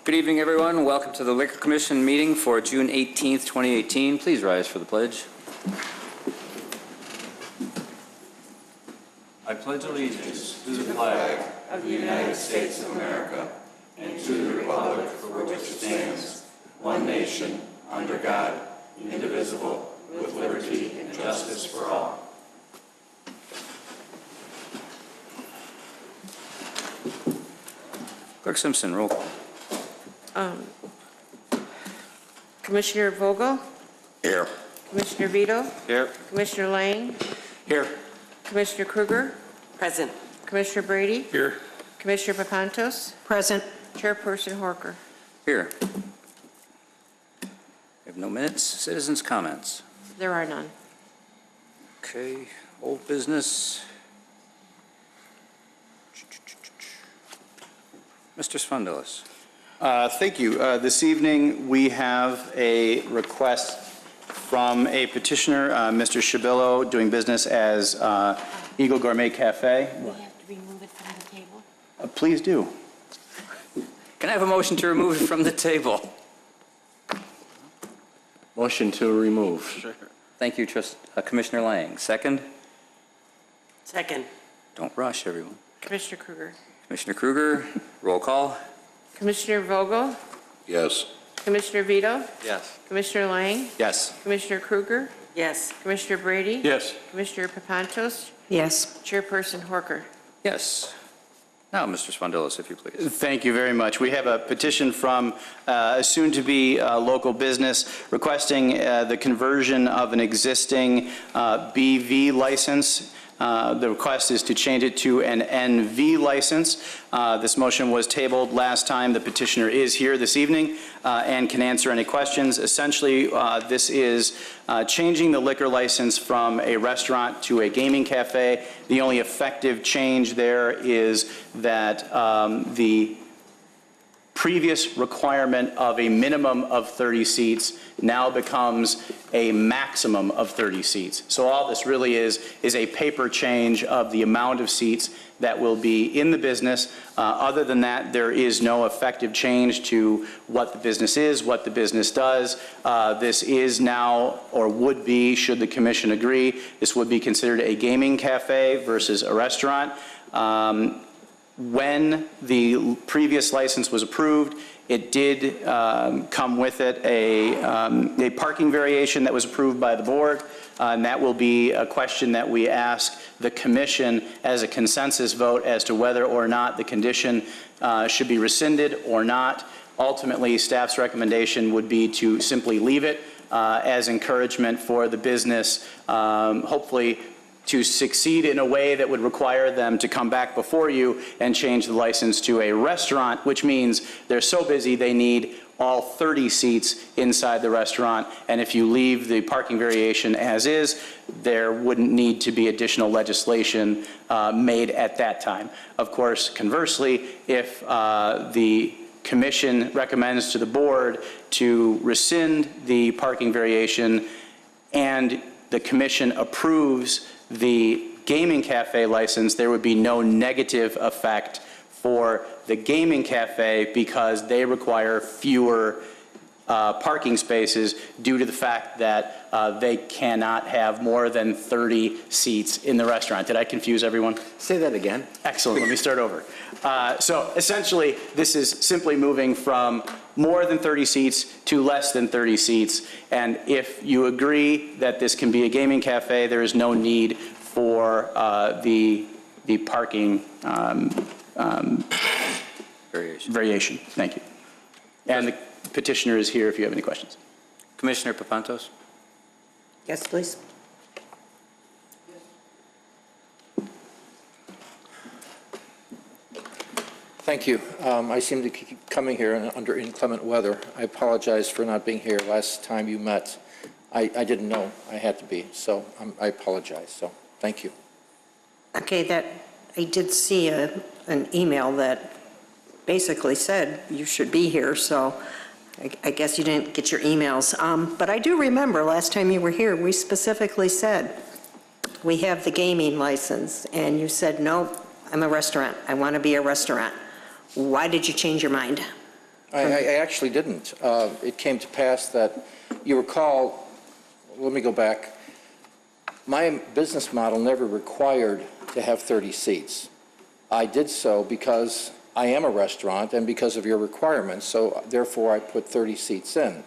Good evening, everyone. Welcome to the Liquor Commission meeting for June 18th, 2018. Please rise for the pledge. I pledge allegiance to the flag of the United States of America and to the republic for which it stands, one nation, under God, indivisible, with liberty and justice for all. Clerk Simpson, roll call. Commissioner Vogel? Here. Commissioner Vito? Here. Commissioner Lang? Here. Commissioner Kruger? Present. Commissioner Brady? Here. Commissioner Papantos? Present. Chairperson Horker? Here. We have no minutes. Citizens' comments. There are none. Okay. Old business. Mr. Sfondilis. Thank you. This evening, we have a request from a petitioner, Mr. Shabillo, doing business as Eagle Gourmet Café. We have to remove it from the table? Please do. Can I have a motion to remove it from the table? Motion to remove. Sure. Thank you, Commissioner Lang. Second? Second. Don't rush, everyone. Commissioner Kruger? Commissioner Kruger, roll call. Commissioner Vogel? Yes. Commissioner Vito? Yes. Commissioner Lang? Yes. Commissioner Kruger? Yes. Commissioner Brady? Yes. Commissioner Papantos? Yes. Chairperson Horker? Yes. Now, Mr. Sfondilis, if you please. Thank you very much. We have a petition from a soon-to-be local business requesting the conversion of an existing BV license. The request is to change it to an NV license. This motion was tabled last time. The petitioner is here this evening and can answer any questions. Essentially, this is changing the liquor license from a restaurant to a gaming cafe. The only effective change there is that the previous requirement of a minimum of 30 seats now becomes a maximum of 30 seats. So all this really is a paper change of the amount of seats that will be in the business. Other than that, there is no effective change to what the business is, what the business does. This is now, or would be, should the commission agree, this would be considered a gaming cafe versus a restaurant. When the previous license was approved, it did come with it a parking variation that was approved by the board, and that will be a question that we ask the commission as a consensus vote as to whether or not the condition should be rescinded or not. Ultimately, staff's recommendation would be to simply leave it as encouragement for the business, hopefully to succeed in a way that would require them to come back before you and change the license to a restaurant, which means they're so busy they need all 30 seats inside the restaurant. And if you leave the parking variation as is, there wouldn't need to be additional legislation made at that time. Of course, conversely, if the commission recommends to the board to rescind the parking variation and the commission approves the gaming cafe license, there would be no negative effect for the gaming cafe because they require fewer parking spaces due to the fact that they cannot have more than 30 seats in the restaurant. Did I confuse everyone? Say that again. Excellent. Let me start over. So essentially, this is simply moving from more than 30 seats to less than 30 seats. And if you agree that this can be a gaming cafe, there is no need for the parking variation. Thank you. And the petitioner is here if you have any questions. Commissioner Papantos. Yes, please. Thank you. I seem to keep coming here under inclement weather. I apologize for not being here last time you met. I didn't know I had to be, so I apologize. So thank you. Okay, that I did see an email that basically said you should be here, so I guess you didn't get your emails. But I do remember last time you were here, we specifically said, we have the gaming license, and you said, no, I'm a restaurant. I want to be a restaurant. Why did you change your mind? I actually didn't. It came to pass that, you recall, let me go back. My business model never required to have 30 seats. I did so because I am a restaurant and because of your requirements, so therefore I put 30 seats in.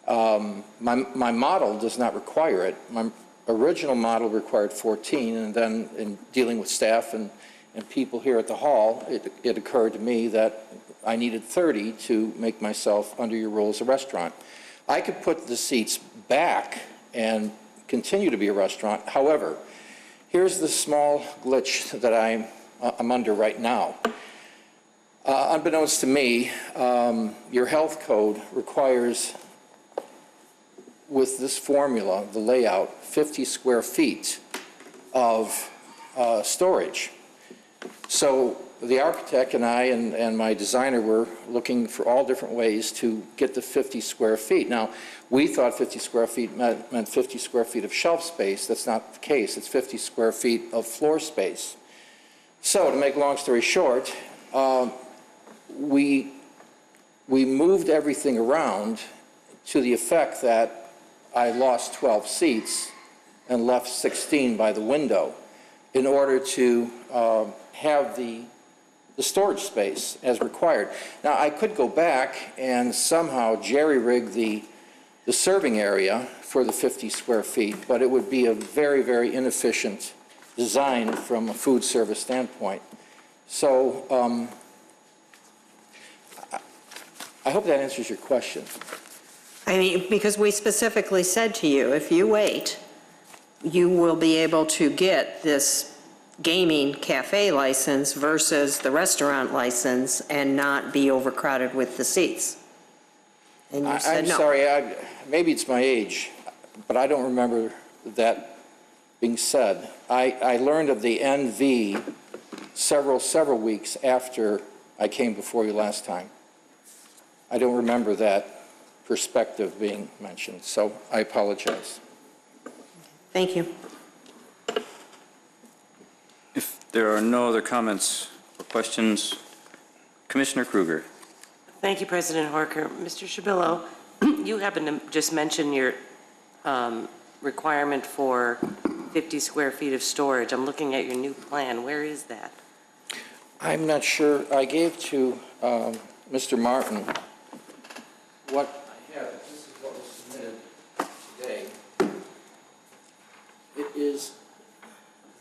My model does not require it. My original model required 14, and then in dealing with staff and people here at the hall, it occurred to me that I needed 30 to make myself, under your rules, a restaurant. I could put the seats back and continue to be a restaurant. However, here's the small glitch that I'm under right now. Unbeknownst to me, your health code requires, with this formula, the layout, 50 square feet of storage. So the architect and I and my designer were looking for all different ways to get the 50 square feet. Now, we thought 50 square feet meant 50 square feet of shelf space. That's not the case. It's 50 square feet of floor space. So to make a long story short, we moved everything around to the effect that I lost 12 seats and left 16 by the window in order to have the storage space as required. Now, I could go back and somehow jerry-rig the serving area for the 50 square feet, but it would be a very, very inefficient design from a food service standpoint. So I hope that answers your question. I mean, because we specifically said to you, if you wait, you will be able to get this gaming cafe license versus the restaurant license and not be overcrowded with the seats. And you said I'm no. sorry, maybe it's my age, but I don't remember that being said. I learned of the NV several weeks after I came before you last time. I don't remember that perspective being mentioned, so I apologize. Thank you. If there are no other comments or questions, Commissioner Kruger. Thank you, President Horker. Mr. Schiabillo, you happen to just mention your requirement for 50 square feet of storage. I'm looking at your new plan. Where is that? I'm not sure. I gave to Mr. Martin what I have. This is what was submitted today. It is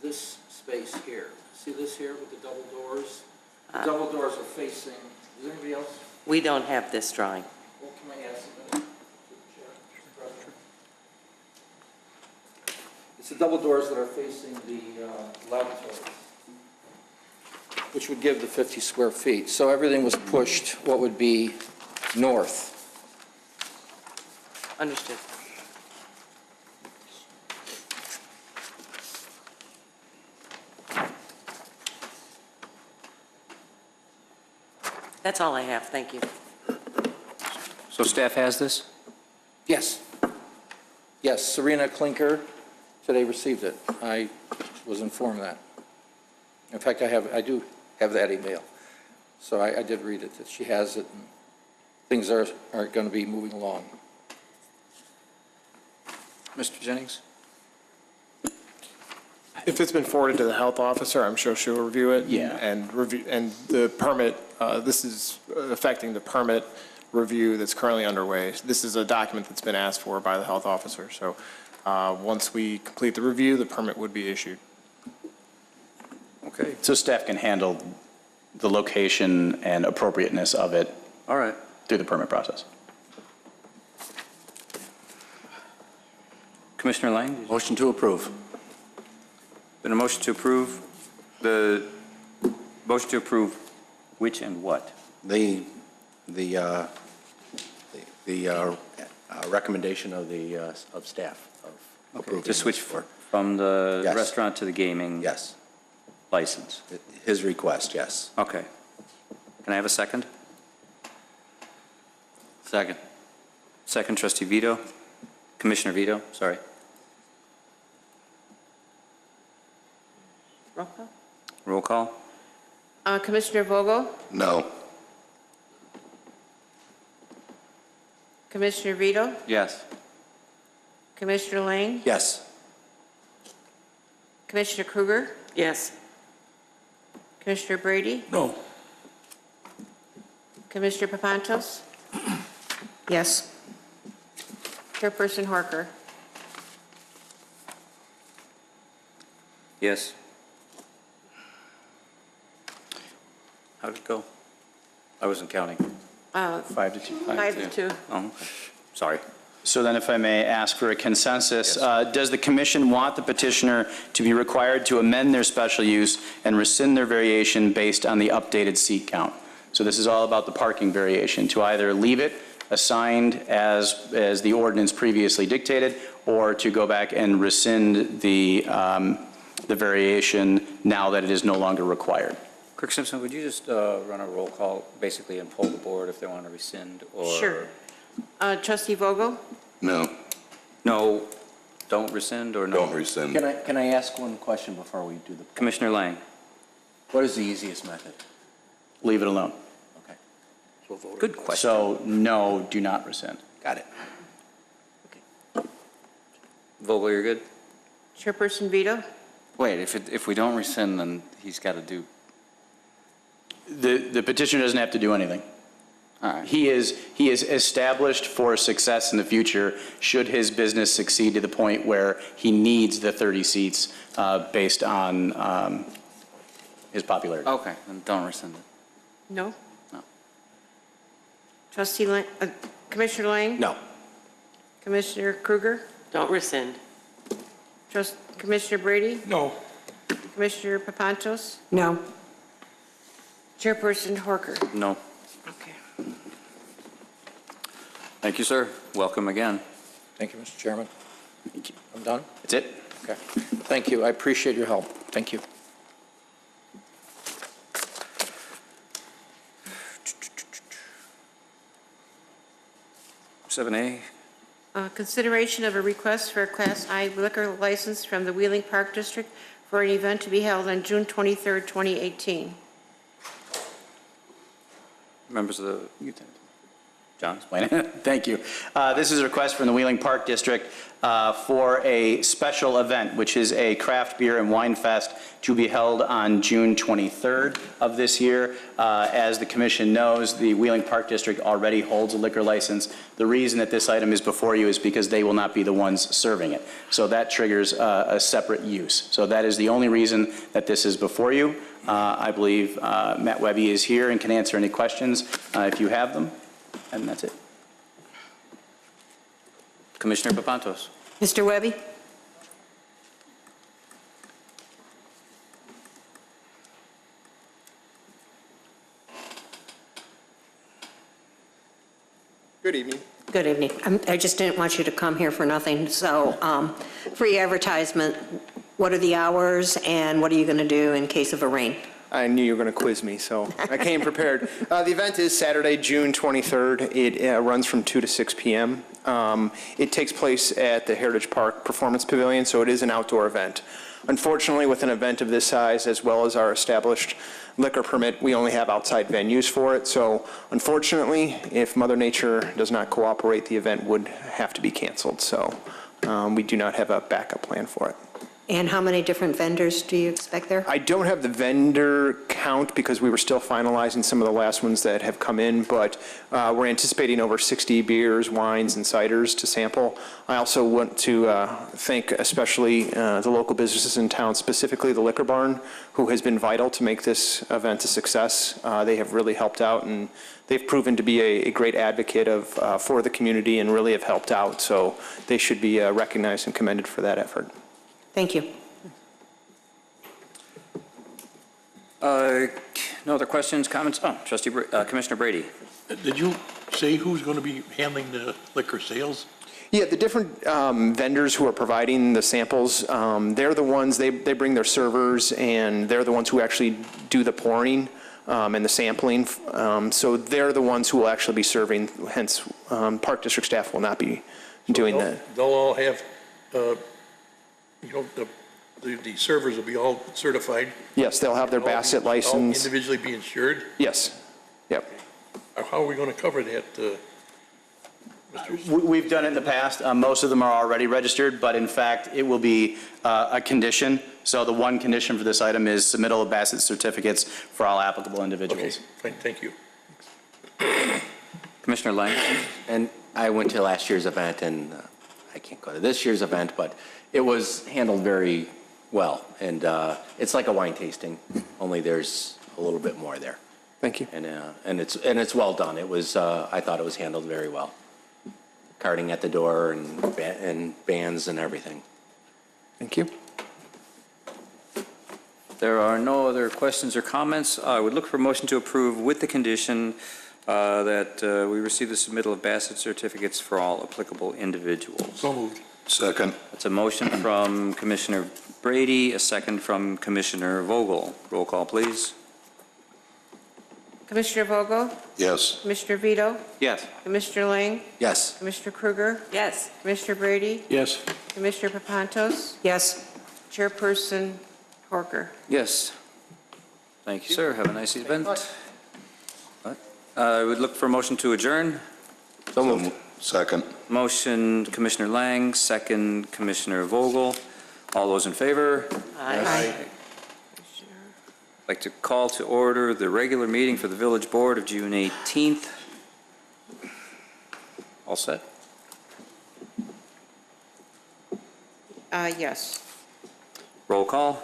this space here. See this here with the double doors? The double doors are facing, does anybody else? We don't have this drawing. Well, can I ask them? It's the double doors that are facing the lavatories, which would give the 50 square feet. So everything was pushed what would be north. Understood. That's all I have. Thank you. So staff has this? Yes. Yes, Serena Klinker today received it. I was informed that. In fact, I do have that email. So I did read it, that she has it, and things are going to be moving along. Mr. Jennings? If it's been forwarded to the health officer, I'm sure she'll review it. Yeah. And the permit, this is affecting the permit review that's currently underway. This is a document that's been asked for by the health officer. So once we complete the review, the permit would be issued. Okay. So staff can handle the location and appropriateness of it All right. through the permit process. Commissioner Lang? Motion to approve. Been a motion to approve. The motion to approve which and what? The recommendation of staff of approving. To switch for from the Yes. restaurant to the gaming Yes, license. his request, yes. Okay. Can I have a second? Second. Second, Trustee Vito. Commissioner Vito, sorry. Roll call. Roll call. Commissioner Vogel, No. Commissioner Vito, Yes. Commissioner Lang, Yes. Commissioner Kruger, Yes. Commissioner Brady, No. Commissioner Papantos, Yes. Chairperson Horker. Yes. How did it go? I wasn't counting. 5 to 2. 5 to 2. Oh, okay. Sorry. So then if I may ask for a consensus, does the commission want the petitioner to be required to amend their special use and rescind their variation based on the updated seat count? So this is all about the parking variation, to either leave it assigned as the ordinance previously dictated, or to go back and rescind the variation now that it is no longer required. Clerk Simpson, would you just run a roll call, basically, and poll the board if they want to rescind or? Sure. Trustee Vogel, No. No, don't rescind or no? Don't rescind. Can I ask one question before we do the, Commissioner Lang? what is the easiest method? Leave it alone. Okay. Good question. So no, do not rescind. Got it. Vogel, you're good? Chairperson Vito, Wait, if we don't rescind, then he's got to do, The petitioner doesn't have to do anything. all right. He is established for success in the future should his business succeed to the point where he needs the 30 seats based on his popularity. Okay, then don't rescind it. no? No. Trustee Lang, Commissioner Lang? No. Commissioner Kruger? Don't rescind. Commissioner Brady? No. Commissioner Papantos? No. Chairperson Horker? No. Okay. Thank you, sir. Welcome again. Thank you, Mr. Chairman. I'm done? That's it? Okay. Thank you. I appreciate your help. Thank you. Seven A, Consideration of a request for a Class I liquor license from the Wieland Park District for an event to be held on June 23rd, 2018. members of the, John? Explain it. Thank you. This is a request from the Wieland Park District for a special event, which is a craft beer and wine fest to be held on June 23rd of this year. As the commission knows, the Wieland Park District already holds a liquor license. The reason that this item is before you is because they will not be the ones serving it. So that triggers a separate use. So that is the only reason that this is before you. I believe Matt Webby is here and can answer any questions if you have them. And that's it. Commissioner Papantos? Mr. Webby? Good evening. Good evening. I just didn't want you to come here for nothing. So free advertisement, what are the hours and what are you going to do in case of a rain? I knew you were going to quiz me, so I came prepared. The event is Saturday, June 23rd. It runs from 2 to 6 p.m. It takes place at the Heritage Park Performance Pavilion, so it is an outdoor event. Unfortunately, with an event of this size, as well as our established liquor permit, we only have outside venues for it. So unfortunately, if Mother Nature does not cooperate, the event would have to be canceled. So we do not have a backup plan for it. And how many different vendors do you expect there? I don't have the vendor count because we were still finalizing some of the last ones that have come in, but we're anticipating over 60 beers, wines, and ciders to sample. I also want to thank especially the local businesses in town, specifically the Liquor Barn, who has been vital to make this event a success. They have really helped out, and they've proven to be a great advocate for the community and really have helped out. So they should be recognized and commended for that effort. Thank you. No other questions, comments? Oh, Commissioner Brady. Did you say who's going to be handling the liquor sales? Yeah, the different vendors who are providing the samples, they're the ones, they bring their servers, and they're the ones who actually do the pouring and the sampling. So they're the ones who will actually be serving, hence Park District staff will not be doing that. They'll all have, the servers will be all certified. Yes, they'll have their All Bassett all license. individually be insured. Yes, yep. How are we going to cover that? We've done it in the past. Most of them are already registered, but in fact, it will be a condition. So the one condition for this item is submittal of Bassett certificates for all applicable Okay, individuals. fine, thank you. Commissioner Lang? And I went to last year's event, and I can't go to this year's event, but it was handled very well. And it's like a wine tasting, only there's a little bit more there. Thank you. And it's well done. It was, I thought it was handled very well. Carding at the door and bands and everything. Thank you. There are no other questions or comments. I would look for a motion to approve with the condition that we receive the submittal of Bassett certificates for all applicable individuals. So moved. Second. That's a motion from Commissioner Brady, a second from Commissioner Vogel. Roll call, please. Commissioner Vogel? Yes. Commissioner Vito? Yes. Commissioner Lang? Yes. Commissioner Kruger? Yes. Commissioner Brady? Yes. Commissioner Papantos? Yes. Chairperson Horker? Yes. Thank you, sir. Have a nice event. I would look for a motion to adjourn. So moved. Second. Motion Commissioner Lang, second Commissioner Vogel. All those in favor? Aye. I'd like to call to order the regular meeting for the Village Board of June 18th. All set? Yes. Roll call?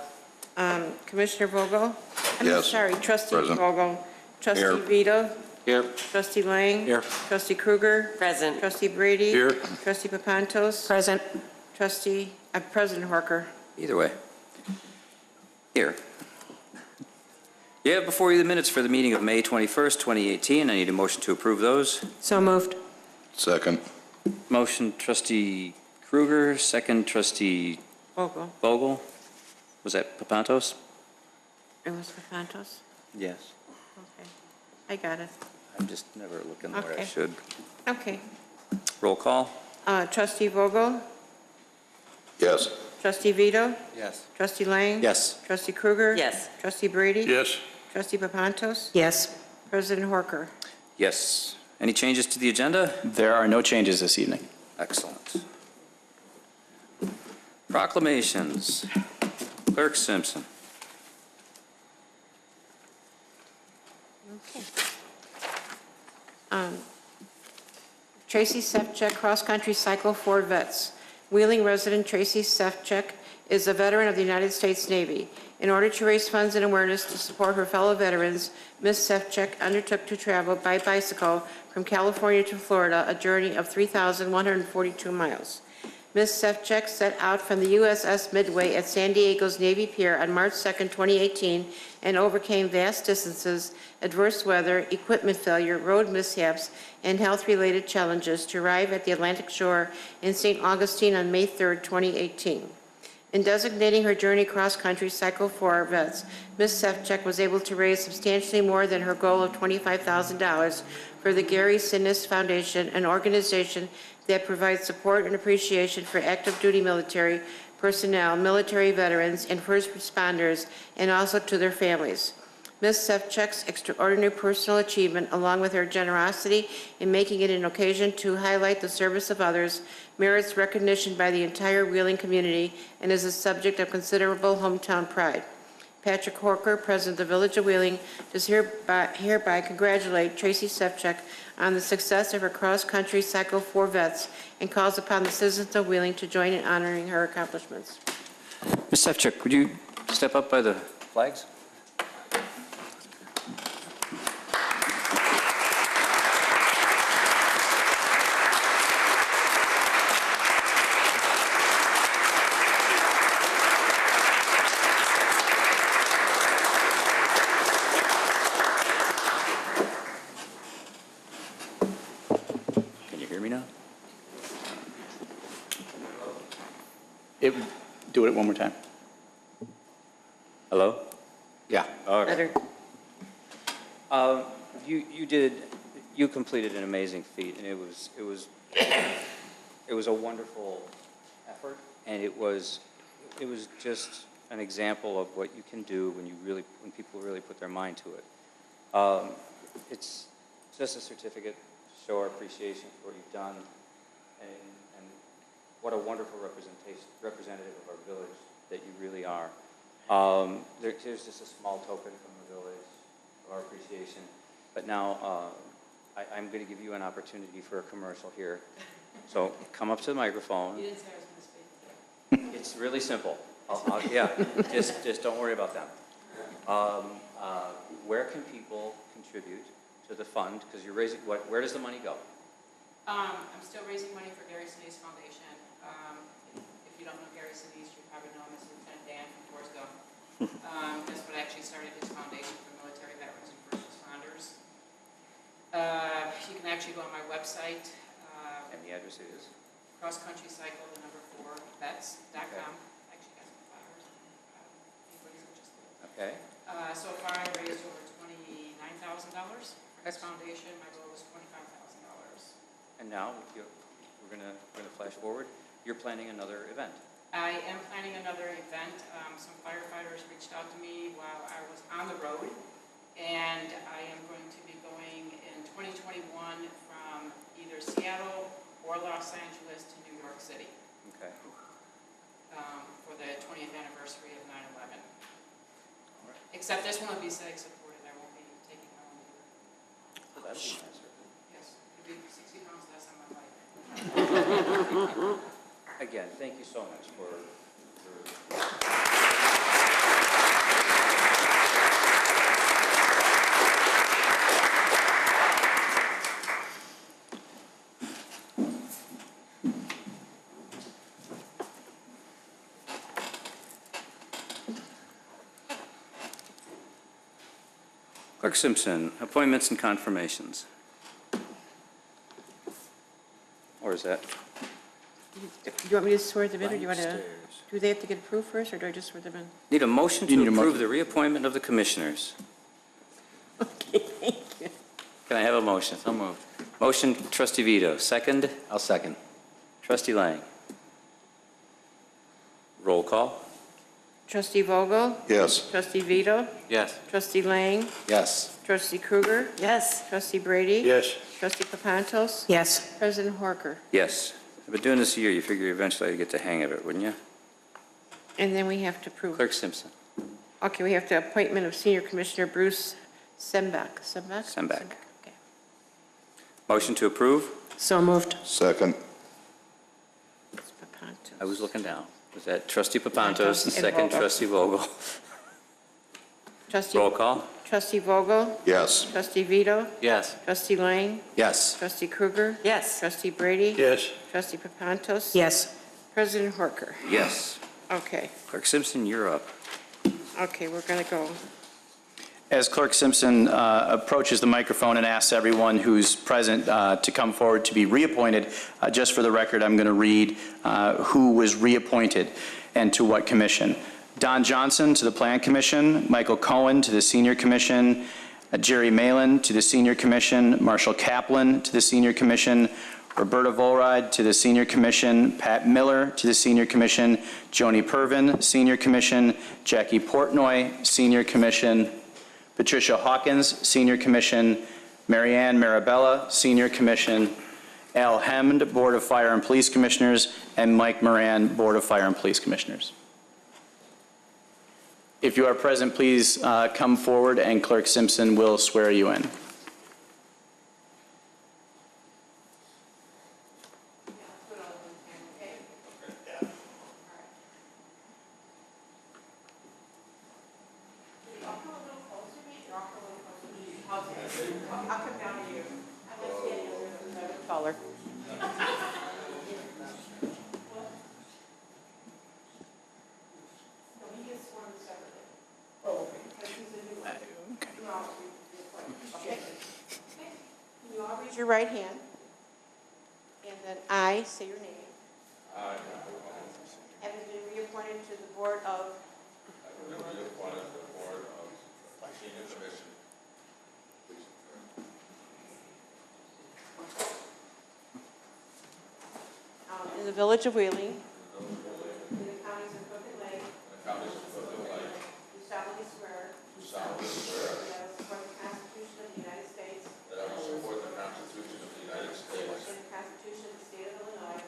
Commissioner Vogel? Yes. Sorry, Trustee Present. Vogel. Trustee Here. Vito? Here. Trustee Lang? Here. Trustee Kruger? Present. Trustee Brady? Here. Trustee Papantos? Present. President Horker? Either way. Here. You have before you the minutes for the meeting of May 21st, 2018. I need a motion to approve those. So moved. Second. Motion Trustee Kruger, second Trustee Vogel. Vogel. Was that Papantos? It was Papantos? Yes. Okay. I got it. I'm just never looking where I Okay. should. Okay. Roll call? Trustee Vogel? Yes. Trustee Vito? Yes. Trustee Lang? Yes. Trustee Kruger? Yes. Trustee Brady? Yes. Trustee Papantos? Yes. President Horker? Yes. Any changes to the agenda? There are no changes this evening. Excellent. Proclamations. Clerk Simpson. Tracy Sefcik, cross-country cycle for vets. Wheeling resident Tracy Sefcik is a veteran of the United States Navy. In order to raise funds and awareness to support her fellow veterans, Ms. Sefcik undertook to travel by bicycle from California to Florida, a journey of 3,142 miles. Ms. Sefcik set out from the USS Midway at San Diego's Navy Pier on March 2, 2018, and overcame vast distances, adverse weather, equipment failure, road mishaps, and health-related challenges to arrive at the Atlantic shore in St. Augustine on May 3, 2018. In designating her journey cross-country cycle for our vets, Ms. Sefcik was able to raise substantially more than her goal of $25,000 for the Gary Sinise Foundation, an organization that provides support and appreciation for active duty military personnel, military veterans, and first responders, and also to their families. Ms. Sefcik's extraordinary personal achievement, along with her generosity in making it an occasion to highlight the service of others, merits recognition by the entire Wheeling community and is a subject of considerable hometown pride. Patrick Horker, President of the Village of Wheeling, does hereby congratulate Tracy Sefcik on the success of her cross-country cycle for vets and calls upon the citizens of Wheeling to join in honoring her accomplishments. Ms. Sefcik, would you step up by the flags? Can you hear me now? Do it one more time. Hello? Yeah. Better. You completed an amazing feat, and it was a wonderful effort, and it was just an example of what you can do when people really put their mind to it. It's just a certificate to show our appreciation for what you've done. and what a wonderful representative of our village that you really are. Here's just a small token from the village of our appreciation. But now I'm going to give you an opportunity for a commercial here. So come up to the microphone. You didn't say I was going to speak. It's really simple. Yeah, just don't worry about them. Where can people contribute to the fund? Because you're raising, where does the money go? I'm still raising money for Gary Sinise Foundation. If you don't know Gary Sinise, you probably know him as Lieutenant Dan from Forrest Gump. That's what actually started his foundation for military veterans and first responders. You can actually go on my website. And the address is? crosscountrycycle4vets.com. Actually got some flowers. Anybody's interested. Okay. So far I raised over $29,000 for his foundation. My goal was $25,000. And now we're gonna flash forward. You're planning another event. I am planning another event. Some firefighters reached out to me while I was on the road, and I am going to be going in 2021 from either Seattle or Los Angeles to New York City. Okay. For the 20th anniversary of 9/11. Except this one will be SAG supported. I won't be taking my own either. So that'll be nicer. Yes, it'll be 60 pounds less on my bike. Again, thank you so much for Clerk Simpson, appointments and confirmations. Or is that? Do you want me to swear them in, or do you want to? Do they have to get approved first, or do I just swear them in? Need a motion to approve the reappointment of the commissioners. Okay, thank you. Can I have a motion? So moved. Motion, trustee Vito. Second, I'll second. trustee Lang. Roll call. Trustee Vogel? Yes. Trustee Vito? Yes. Trustee Lang? Yes. Trustee Krueger? Yes. Trustee Brady? Yes. Trustee Papantos? Yes. President Horker? Yes. I've been doing this a year. You figure eventually I'd get the hang of it, wouldn't you? And then we have to approve. Clerk Simpson. Okay, we have the appointment of Senior Commissioner Bruce Sembach. Sembach? Sembach. Okay. Motion to approve? So moved. Second. It's Papantos. I was looking down. Was that trustee Papantos and And second Vogel. trustee Vogel? Trustee, Roll call. Trustee Vogel? Yes. Trustee Vito? Yes. Trustee Lang? Yes. Trustee Krueger? Yes. Trustee Brady? Yes. Trustee Papantos? Yes. President Horker? Yes. Okay, Clerk Simpson, you're up. okay, we're going to go. As Clerk Simpson approaches the microphone and asks everyone who's present to come forward to be reappointed, just for the record, I'm going to read who was reappointed and to what commission. Don Johnson to the Plan Commission, Michael Cohen to the Senior Commission, Jerry Malin to the Senior Commission, Marshall Kaplan to the Senior Commission, Roberta Volride to the Senior Commission, Pat Miller to the Senior Commission, Joni Pervin, Senior Commission, Jackie Portnoy, Senior Commission, Patricia Hawkins, Senior Commission, Marianne Marabella, Senior Commission, Al Hemd, Board of Fire and Police Commissioners, and Mike Moran, Board of Fire and Police Commissioners. If you are present, please come forward and Clerk Simpson will swear you in. Caller. You all raise your right hand, and then I say your name. I, having been reappointed to the Board of. In the Village of Wieling. In the counties of Cook and Lake. Do solemnly swear. That I will support the Constitution of the United States. And the Constitution of the State of Illinois.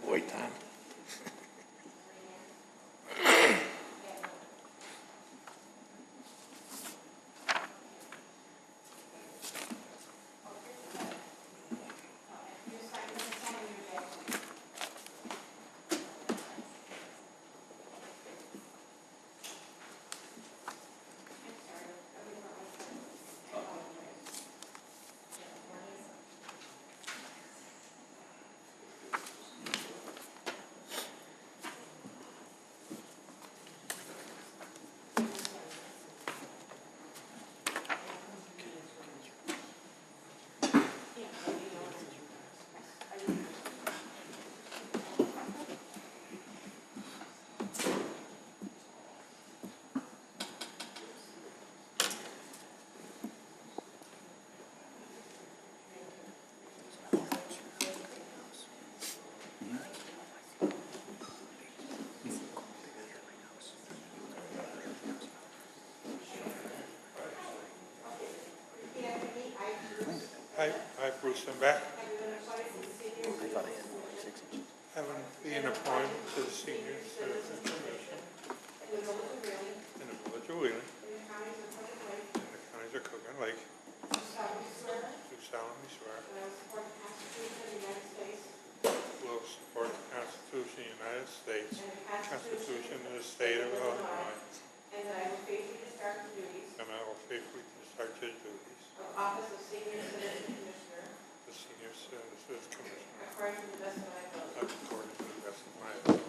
Boy, Tom. Hi, Bruce Sembach. Having been appointed to the senior citizen commission in the village of Wieland, in the counties of Cook and Lake, do solemnly swear will support the Constitution of the United States, the Constitution of the State of Illinois, and that I will faithfully discharge the duties of office of Senior Citizen Commissioner, the Senior Citizen Commissioner, according to the best of my ability. According to the best of my ability.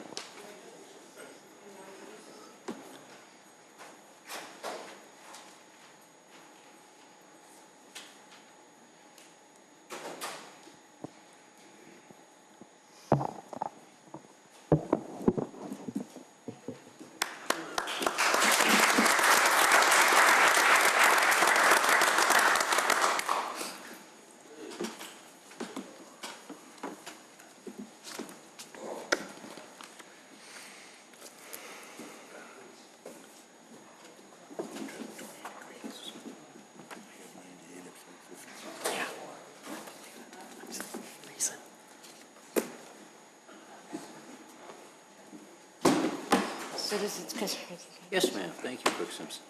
Citizens concerns. Yes, ma'am. Thank you, Clerk Simpson.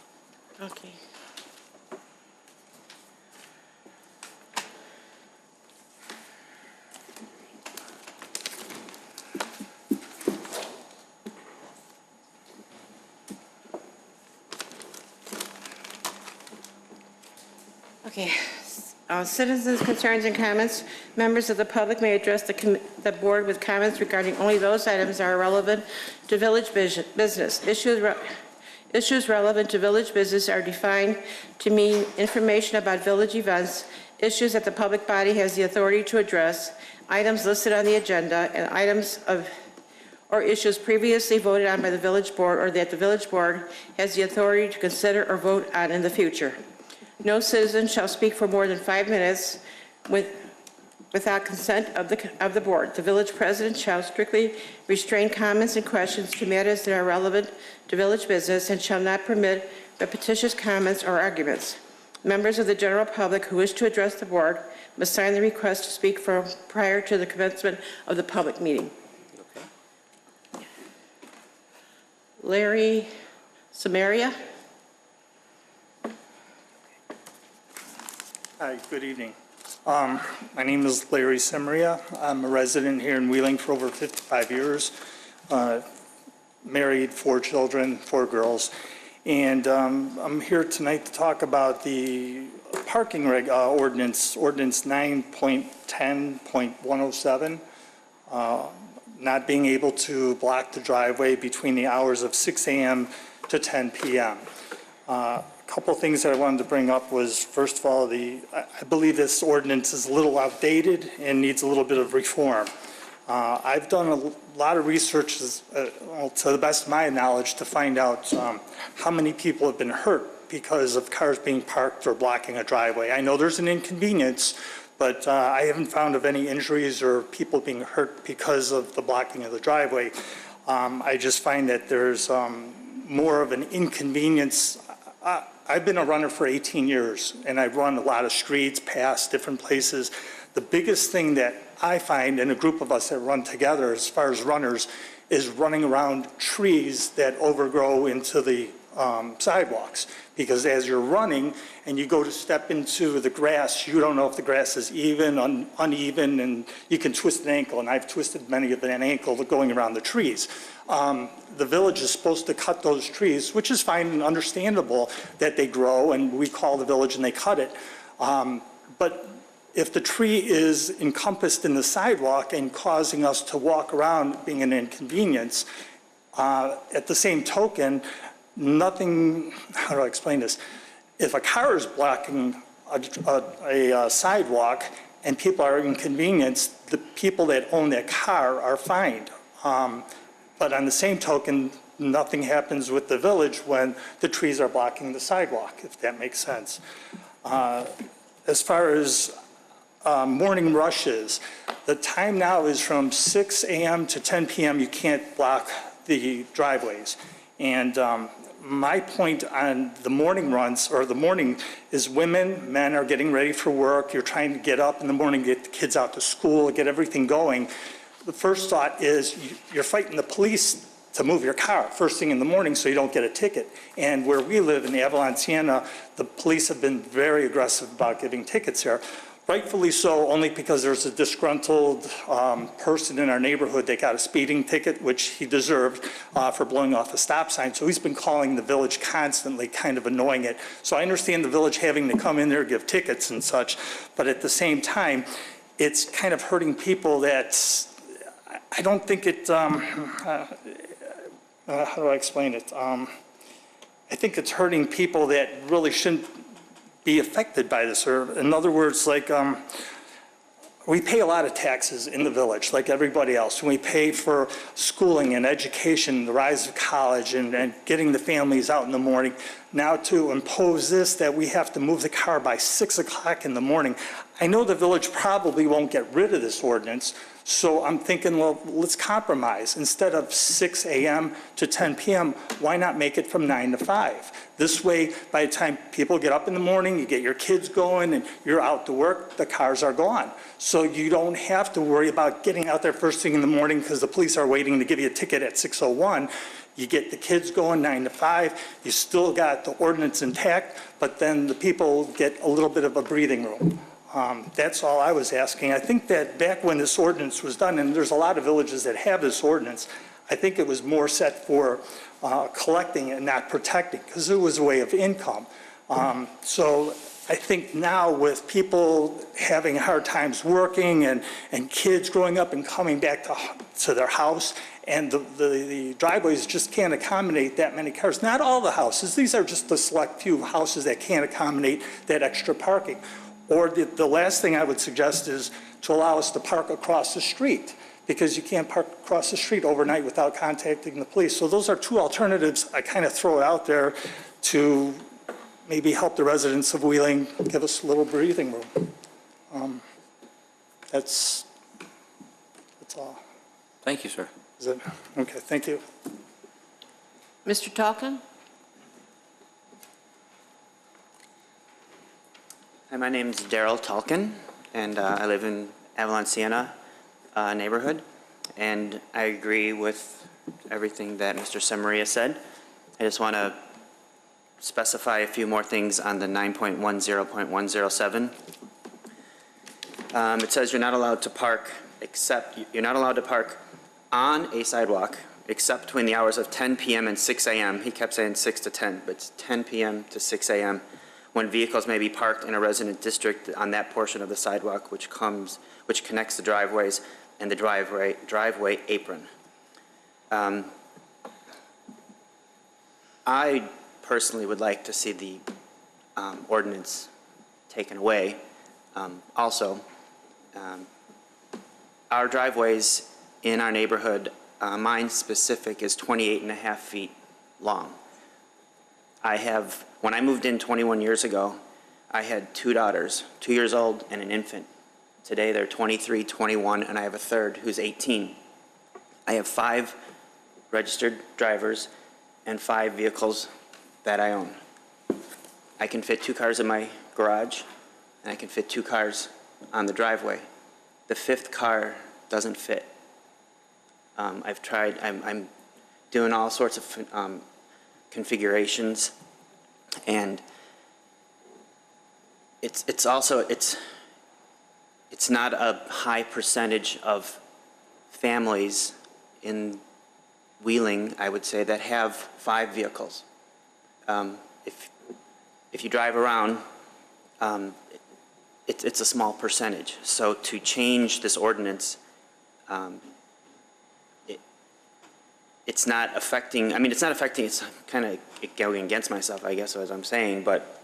Okay. Okay. Citizens' concerns and comments. Members of the public may address the board with comments regarding only those items that are relevant to village business. Issues relevant to village business are defined to mean information about village events, issues that the public body has the authority to address, items listed on the agenda, and items or issues previously voted on by the village board or that the village board has the authority to consider or vote on in the future. No citizen shall speak for more than 5 minutes without consent of the board. The village president shall strictly restrain comments and questions to matters that are relevant to village business and shall not permit repetitious comments or arguments. Members of the general public who wish to address the board must sign the request to speak prior to the commencement of the public meeting. Okay. Larry Samaria. Hi, good evening. My name is Larry Samaria. I'm a resident here in Wieland for over 55 years. Married, 4 children, 4 girls. And I'm here tonight to talk about the parking ordinance, Ordinance 9.10.107, not being able to block the driveway between the hours of 6 a.m. to 10 p.m. Couple things that I wanted to bring up was, first of all, I believe this ordinance is a little outdated and needs a little bit of reform. I've done a lot of research, to the best of my knowledge, to find out how many people have been hurt because of cars being parked or blocking a driveway. I know there's an inconvenience, but I haven't found of any injuries or people being hurt because of the blocking of the driveway. I just find that there's more of an inconvenience. I've been a runner for 18 years, and I've run a lot of streets, past different places. The biggest thing that I find in a group of us that run together as far as runners is running around trees that overgrow into the sidewalks. Because as you're running and you go to step into the grass, you don't know if the grass is even, uneven, and you can twist an ankle, and I've twisted many of an ankle going around the trees. The village is supposed to cut those trees, which is fine and understandable that they grow, and we call the village and they cut it. But if the tree is encompassed in the sidewalk and causing us to walk around being an inconvenience, at the same token, nothing, how do I explain this? If a car is blocking a sidewalk and people are inconvenienced, the people that own that car are fined. But on the same token, nothing happens with the village when the trees are blocking the sidewalk, if that makes sense. As far as morning rushes, the time now is from 6 a.m. to 10 p.m. You can't block the driveways. And my point on the morning runs, or the morning, is women, men are getting ready for work. You're trying to get up in the morning, get the kids out to school, get everything going. The first thought is you're fighting the police to move your car first thing in the morning so you don't get a ticket. And where we live in the Avalon, Sienna, the police have been very aggressive about giving tickets here. Rightfully so, only because there's a disgruntled person in our neighborhood that got a speeding ticket, which he deserved for blowing off a stop sign. So he's been calling the village constantly, kind of annoying it. So I understand the village having to come in there, give tickets and such, but at the same time, it's kind of hurting people that, I don't think it, how do I explain it? I think it's hurting people that really shouldn't be affected by this. Or in other words, like we pay a lot of taxes in the village, like everybody else. We pay for schooling and education, the rise of college, and getting the families out in the morning. Now to impose this, that we have to move the car by 6 o'clock in the morning. I know the village probably won't get rid of this ordinance, so I'm thinking, well, let's compromise. Instead of 6 a.m. to 10 p.m., why not make it from 9 to 5? This way, by the time people get up in the morning, you get your kids going, and you're out to work, the cars are gone. So you don't have to worry about getting out there first thing in the morning because the police are waiting to give you a ticket at 6:01. You get the kids going 9 to 5, you still got the ordinance intact, but then the people get a little bit of a breathing room. That's all I was asking. I think that back when this ordinance was done, and there's a lot of villages that have this ordinance, I think it was more set for collecting and not protecting, because it was a way of income. So I think now with people having hard times working and kids growing up and coming back to their house, and the driveways just can't accommodate that many cars. Not all the houses. These are just the select few houses that can't accommodate that extra parking. Or the last thing I would suggest is to allow us to park across the street, because you can't park across the street overnight without contacting the police. So those are two alternatives. I kind of throw it out there to maybe help the residents of Wieland, give us a little breathing room. That's all. Thank you, sir. Is it? Okay, thank you. Mr. Talkin? Hi, my name is Daryl Talkin, and I live in Avalon, Sienna neighborhood, and I agree with everything that Mr. Semaria said. I just want to specify a few more things on the 9.10.107. It says you're not allowed to park on a sidewalk except between the hours of 10 p.m. and 6 a.m. He kept saying 6 to 10, but it's 10 p.m. to 6 a.m. when vehicles may be parked in a resident district on that portion of the sidewalk which connects the driveways and the driveway apron. I personally would like to see the ordinance taken away. Also, our driveways in our neighborhood, mine specific, is 28 and a half feet long. When I moved in 21 years ago, I had 2 daughters, 2 years old and an infant. Today they're 23, 21, and I have a third who's 18. I have 5 registered drivers and 5 vehicles that I own. I can fit 2 cars in my garage, and I can fit 2 cars on the driveway. The 5th car doesn't fit. I've tried, I'm doing all sorts of configurations, and it's not a high percentage of families in Wieland, I would say, that have 5 vehicles. If you drive around, it's a small percentage. So to change this ordinance, it's not affecting, it's kind of going against myself, I guess, as I'm saying, but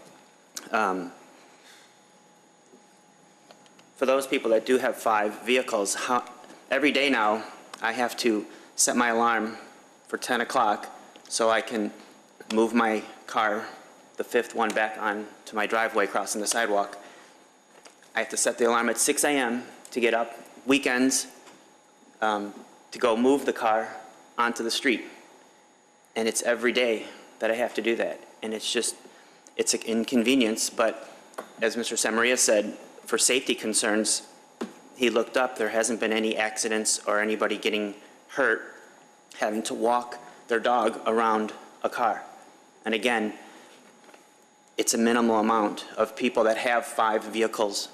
for those people that do have 5 vehicles, every day now, I have to set my alarm for 10 o'clock so I can move my car, the 5th one, back onto my driveway crossing the sidewalk. I have to set the alarm at 6 a.m. to get up weekends to go move the car onto the street. And it's every day that I have to do that. And it's an inconvenience, but as Mr. Semaria said, for safety concerns, he looked up, there hasn't been any accidents or anybody getting hurt having to walk their dog around a car. And again, it's a minimal amount of people that have 5 vehicles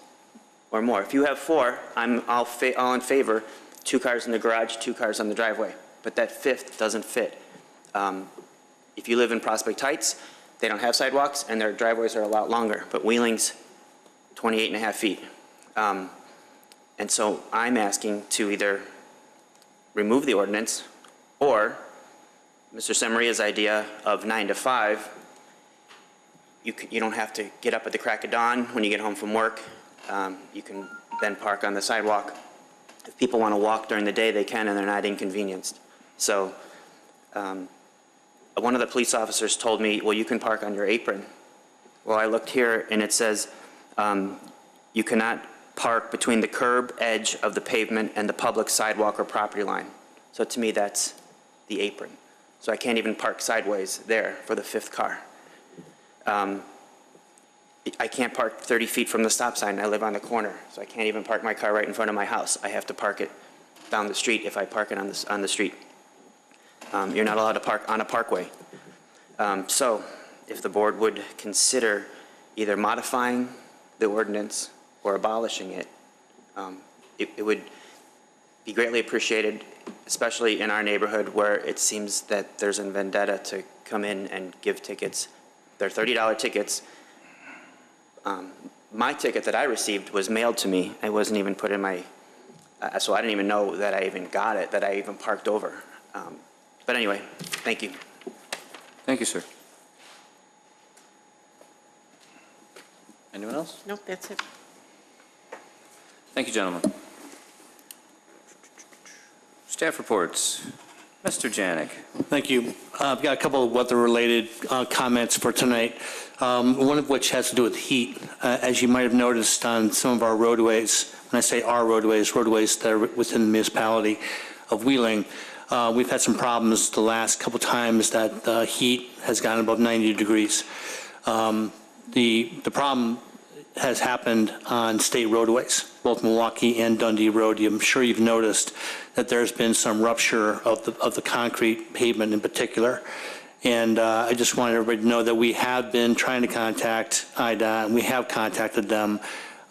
or more. If you have 4, I'm all in favor, 2 cars in the garage, 2 cars on the driveway. But that 5th doesn't fit. If you live in Prospect Heights, they don't have sidewalks and their driveways are a lot longer, but Wheeling's 28 and a half feet. And so I'm asking to either remove the ordinance or Mr. Semaria's idea of 9 to 5. You don't have to get up at the crack of dawn when you get home from work. You can then park on the sidewalk. If people want to walk during the day, they can, and they're not inconvenienced. So one of the police officers told me, well, you can park on your apron. Well, I looked here, and it says you cannot park between the curb edge of the pavement and the public sidewalk or property line. So to me, that's the apron. So I can't even park sideways there for the 5th car. I can't park 30 feet from the stop sign. I live on the corner, so I can't even park my car right in front of my house. I have to park it down the street if I park it on the street. You're not allowed to park on a parkway. So if the board would consider either modifying the ordinance or abolishing it, it would be greatly appreciated, especially in our neighborhood where it seems that there's a vendetta to come in and give tickets. They're $30 tickets. My ticket that I received was mailed to me. It wasn't even put in my, so I didn't even know that I even got it, that I even parked over. But anyway, thank you. Thank you, sir. Anyone else? Nope, that's it. Thank you, gentlemen. Staff reports. Mr. Janik. Thank you. I've got a couple of weather-related comments for tonight, one of which has to do with heat. As you might have noticed on some of our roadways, when I say our roadways, roadways that are within the municipality of Wieland, we've had some problems the last couple times that the heat has gone above 90 degrees. The problem has happened on state roadways, both Milwaukee and Dundee Road. I'm sure you've noticed that there's been some rupture of the concrete pavement in particular. And I just want everybody to know that we have been trying to contact IDOT, and we have contacted them.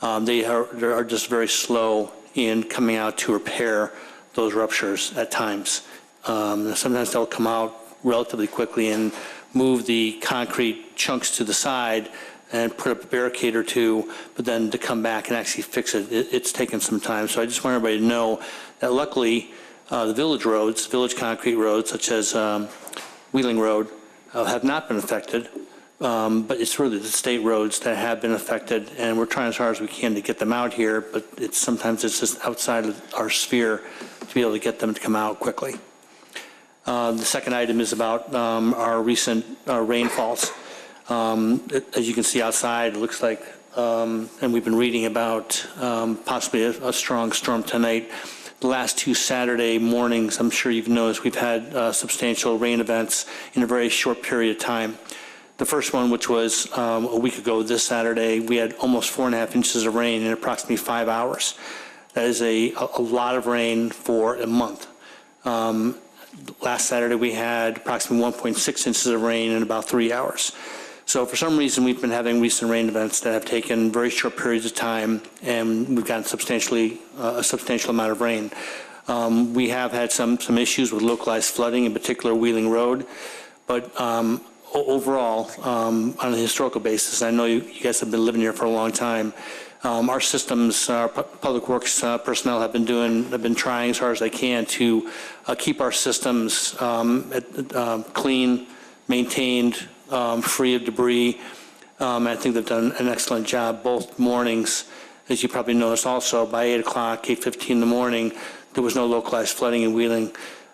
They are just very slow in coming out to repair those ruptures at times. Sometimes they'll come out relatively quickly and move the concrete chunks to the side and put up a barricade or two, but then to come back and actually fix it, it's taken some time. So I just want everybody to know that luckily the village roads, village concrete roads, such as Wheeling Road, have not been affected, but it's really the state roads that have been affected, and we're trying as hard as we can to get them out here, but sometimes it's just outside of our sphere to be able to get them to come out quickly. The second item is about our recent rainfalls. As you can see outside, it looks like, and we've been reading about possibly a strong storm tonight. The last 2 Saturday mornings, I'm sure you've noticed, we've had substantial rain events in a very short period of time. The first one, which was a week ago this Saturday, we had almost 4.5 inches of rain in approximately 5 hours. That is a lot of rain for a month. Last Saturday, we had approximately 1.6 inches of rain in about 3 hours. So for some reason, we've been having recent rain events that have taken very short periods of time, and we've gotten a substantial amount of rain. We have had some issues with localized flooding, in particular Wieland Road, but overall, on a historical basis, I know you guys have been living here for a long time. Our systems, our public works personnel have been trying as hard as they can to keep our systems clean, maintained, free of debris. I think they've done an excellent job both mornings. As you probably noticed also, by 8 o'clock, 8:15 in the morning, there was no localized flooding in Wieland.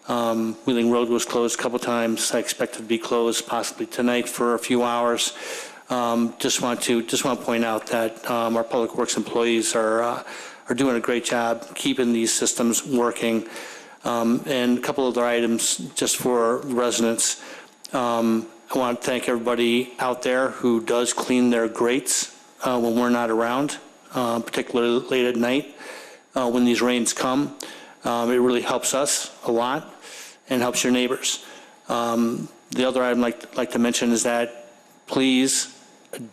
Wieland Road was closed a couple times. I expect it to be closed possibly tonight for a few hours. Just want to point out that our public works employees are doing a great job keeping these systems working. And a couple other items just for residents. I want to thank everybody out there who does clean their grates when we're not around, particularly late at night when these rains come. It really helps us a lot and helps your neighbors. The other item I'd like to mention is that please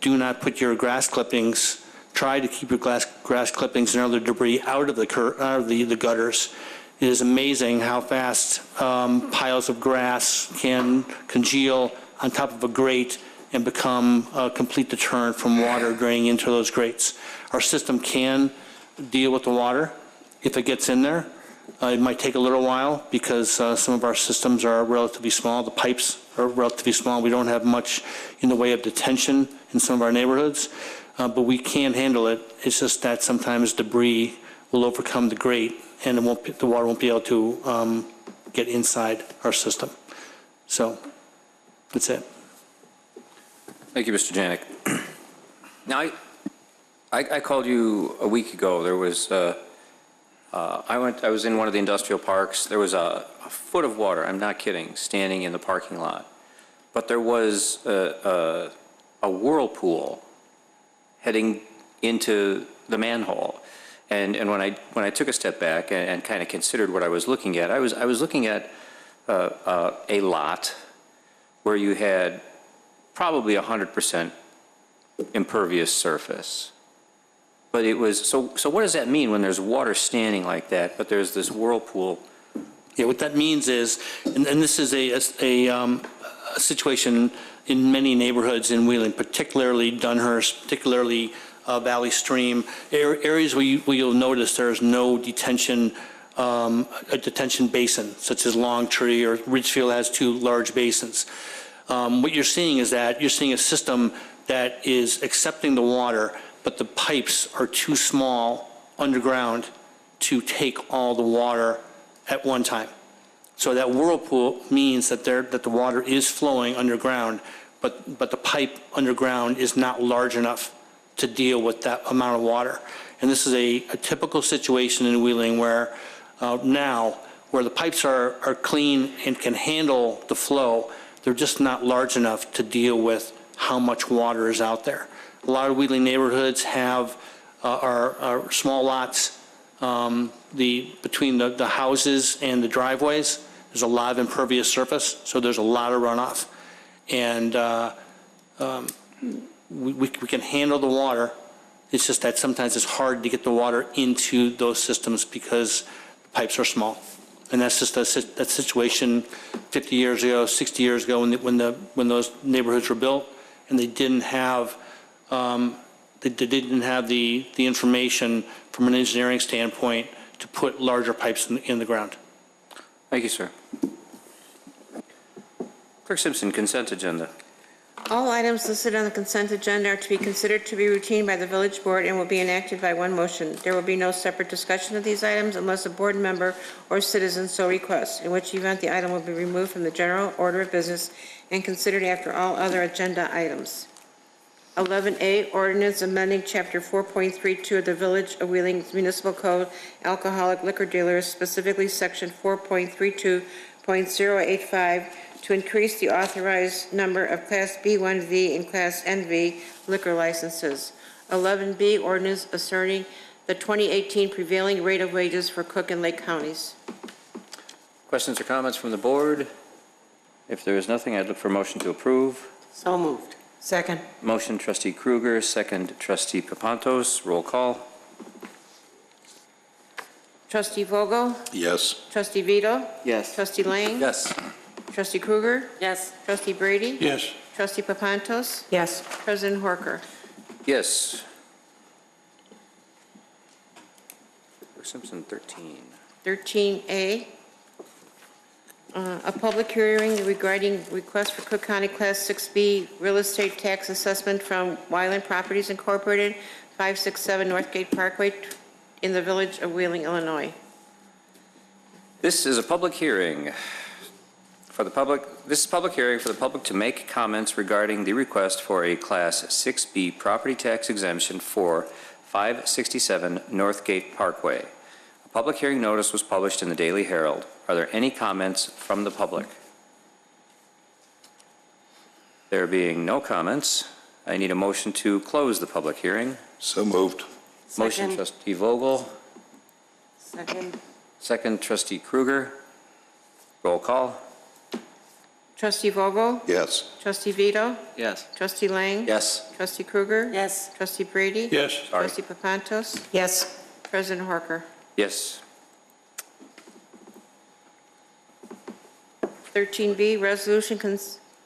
do not put your grass clippings, try to keep your grass clippings and other debris out of the gutters. It is amazing how fast piles of grass can congeal on top of a grate and become a complete deterrent from water draining into those grates. Our system can deal with the water if it gets in there. It might take a little while because some of our systems are relatively small. The pipes are relatively small. We don't have much in the way of detention in some of our neighborhoods, but we can handle it. It's just that sometimes debris will overcome the grate and the water won't be able to get inside our system. So that's it. Thank you, Mr. Janik. Now, I called you a week ago. There was I was in one of the industrial parks. There was a foot of water, I'm not kidding, standing in the parking lot. But there was a whirlpool heading into the manhole. And when I took a step back and kind of considered what I was looking at, I was looking at a lot where you had probably 100% impervious surface. But it was, so what does that mean when there's water standing like that, but there's this whirlpool? Yeah, what that means is, and this is a situation in many neighborhoods in Wieland, particularly Dunhurst, particularly Valley Stream, areas where you'll notice there's no detention, a detention basin, such as Longtree or Ridgefield has 2 large basins. What you're seeing is that you're seeing a system that is accepting the water, but the pipes are too small underground to take all the water at one time. So that whirlpool means that the water is flowing underground, but the pipe underground is not large enough to deal with that amount of water. And this is a typical situation in Wheeling where now, where the pipes are clean and can handle the flow, they're just not large enough to deal with how much water is out there. A lot of Wheeling neighborhoods have are small lots. Between the houses and the driveways, there's a lot of impervious surface, so there's a lot of runoff. And we can handle the water. It's just that sometimes it's hard to get the water into those systems because the pipes are small. And that's just that situation 50 years ago, 60 years ago when those neighborhoods were built, and they didn't have the information from an engineering standpoint to put larger pipes in the ground. Thank you, sir. Clerk Simpson, consent agenda. All items listed on the consent agenda are to be considered to be routine by the village board and will be enacted by one motion. There will be no separate discussion of these items unless a board member or citizen so requests, in which event the item will be removed from the general order of business and considered after all other agenda items. 11A, Ordinance amending Chapter 4.32 of the Village of Wieland's Municipal Code, Alcoholic Liquor Dealers, specifically Section 4.32.085, to increase the authorized number of Class B1V and Class NV liquor licenses. 11B, Ordinance asserting the 2018 prevailing rate of wages for Cook and Lake counties. Questions or comments from the board? If there is nothing, I'd look for a motion to approve. So moved. Second. Motion trustee Kruger, second trustee Papantos. Roll call. Trustee Vogel? Yes. Trustee Vito? Yes. Trustee Lang? Yes. Trustee Kruger? Yes. Trustee Brady? Yes. Trustee Papantos? Yes. President Horker? Yes. Simpson 13. 13A, a public hearing regarding request for Cook County Class 6B real estate tax assessment from Wieland Properties Incorporated, 567 Northgate Parkway in the village of Wheeling, Illinois. This is a public hearing for the public. This is a public hearing for the public to make comments regarding the request for a Class 6B property tax exemption for 567 Northgate Parkway. A public hearing notice was published in the Daily Herald. Are there any comments from the public? There being no comments, I need a motion to close the public hearing. So moved. Motion trustee Vogel, Second. second trustee Kruger. Roll call. Trustee Vogel? Yes. Trustee Vito? Yes. Trustee Lang? Yes. Trustee Kruger? Yes. Trustee Brady? Yes. Sorry. Trustee Papantos? Yes. President Horker? Yes. 13B, resolution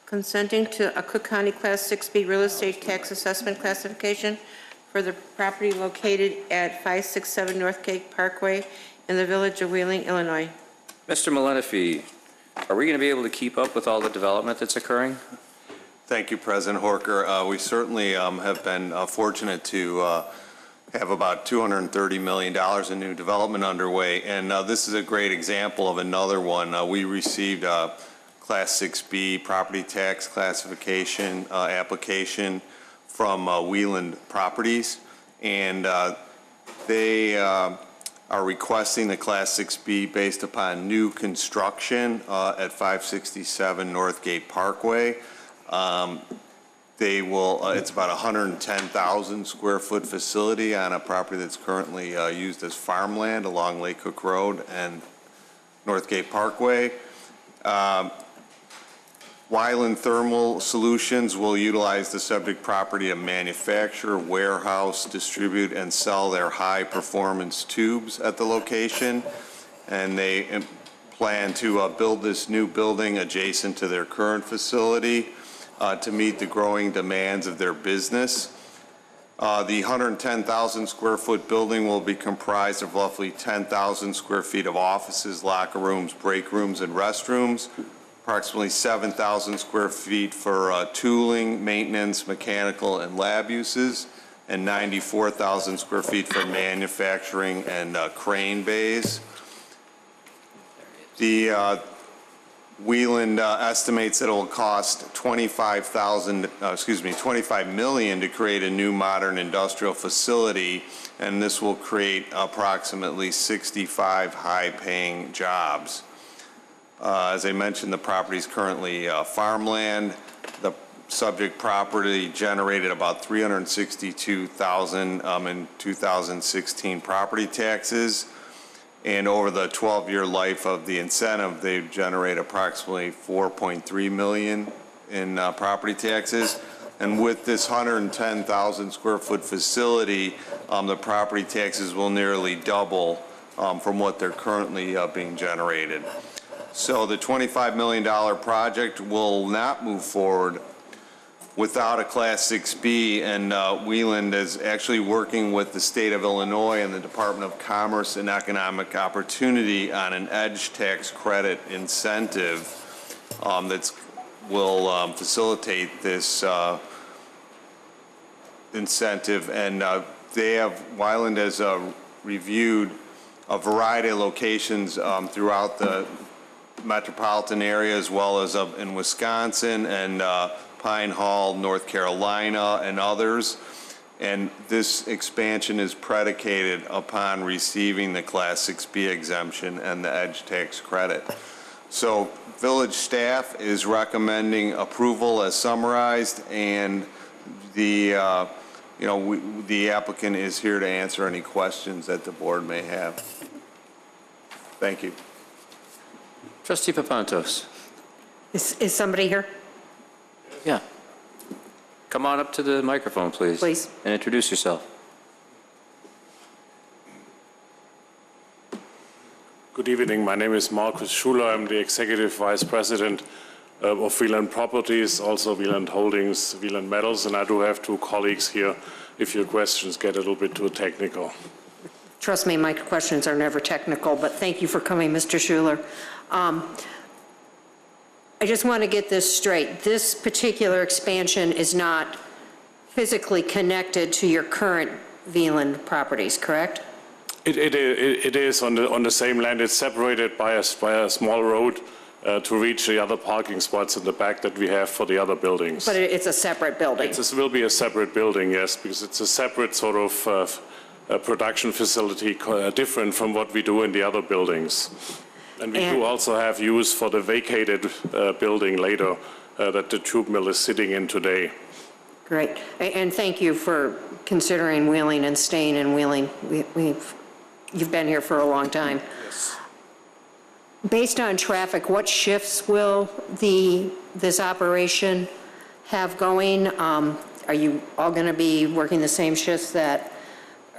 consenting to a Cook County Class 6B real estate tax assessment classification for the property located at 567 Northgate Parkway in the village of Wheeling, Illinois. Mr. Malenefi, are we going to be able to keep up with all the development that's occurring? Thank you, President Horker. We certainly have been fortunate to have about $230 million in new development underway, and this is a great example of another one. We received a Class 6B property tax classification application from Wieland Properties, and they are requesting the Class 6B based upon new construction at 567 Northgate Parkway. They will, it's about 110,000 square foot facility on a property that's currently used as farmland along Lake Cook Road and Northgate Parkway. Wieland Thermal Solutions will utilize the subject property to manufacture, warehouse, distribute, and sell their high-performance tubes at the location. And they plan to build this new building adjacent to their current facility to meet the growing demands of their business. The 110,000 square foot building will be comprised of roughly 10,000 square feet of offices, locker rooms, break rooms, and restrooms, approximately 7,000 square feet for tooling, maintenance, mechanical, and lab uses, and 94,000 square feet for manufacturing and crane bays. The Wieland estimates that it will cost $25 million to create a new modern industrial facility, and this will create approximately 65 high-paying jobs. As I mentioned, the property is currently farmland. The subject property generated about $362,000 in 2016 property taxes. And over the 12-year life of the incentive, they generate approximately $4.3 million in property taxes. And with this 110,000 square foot facility, the property taxes will nearly double from what they're currently being generated. So the $25 million project will not move forward without a Class 6B, and Wieland is actually working with the state of Illinois and the Department of Commerce and Economic Opportunity on an EDGE tax credit incentive that's will facilitate this incentive, and Wieland has reviewed a variety of locations throughout the metropolitan area, as well as up in Wisconsin and Pine Hall, North Carolina, and others. And this expansion is predicated upon receiving the Class 6B exemption and the edge tax credit. So village staff is recommending approval as summarized, and the the applicant is here to answer any questions that the board may have. Thank you. Trustee Papantos. Is somebody here? Yeah. Come on up to the microphone, please. Please. And introduce yourself. Good evening. My name is Markus Schuler. I'm the Executive Vice President of Wieland Properties, also Wieland Holdings, Wieland Metals, and I do have two colleagues here if your questions get a little bit too technical. Trust me, my questions are never technical, but thank you for coming, Mr. Schuler. I just want to get this straight. This particular expansion is not physically connected to your current Wieland properties, correct? It is on the same land. It's separated by a small road to reach the other parking spots in the back that we have for the other buildings. But it's a separate building? This will be a separate building, yes, because it's a separate sort of production facility, different from what we do in the other buildings. And we do also have use for the vacated building later that the tube mill is sitting in today. Great. And thank you for considering Wheeling and staying in Wheeling. You've been here for a long time. Yes. Based on traffic, what shifts will this operation have going? Are you all going to be working the same shifts that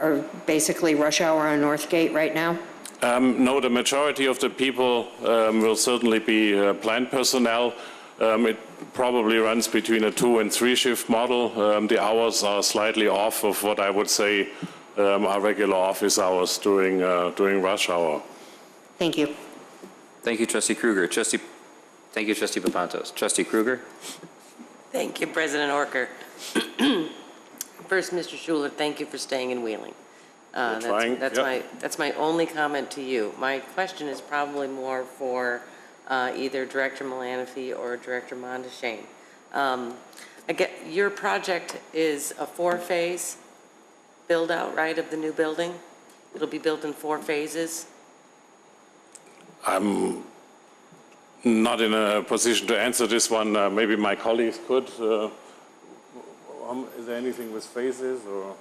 are basically rush hour on Northgate right now? No, the majority of the people will certainly be plant personnel. It probably runs between a 2 and 3 shift model. The hours are slightly off of what I would say our regular office hours during rush hour. Thank you. Thank you, Trustee Kruger. Thank you, Trustee Papantos. Trustee Kruger? Thank you, President Horker. First, Mr. Schuler, thank you for staying in Wheeling. That's my only comment to you. My question is probably more for either Director Milanofi or Director Mondashane. Your project is a 4-phase build-out, right, of the new building? It'll be built in 4 phases? I'm not in a position to answer this one. Maybe my colleagues could. Is there anything with phases or?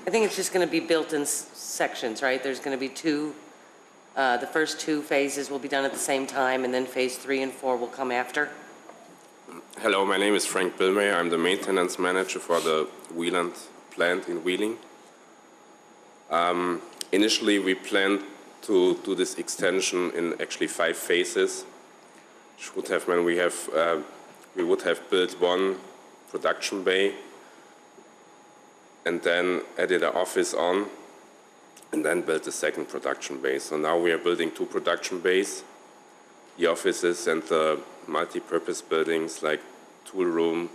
I think it's just going to be built in sections, right? There's going to be 2, the first 2 phases will be done at the same time, and then phase 3 and 4 will come after. Hello, my name is Frank Billmay. I'm the maintenance manager for the Wieland plant in Wheeling. Initially, we planned to do this extension in actually 5 phases. Which would have meant we would have built 1 production bay, and then added an office on, and then built the 2nd production bay. So now we are building 2 production bays, the offices and the multi-purpose buildings like tool room,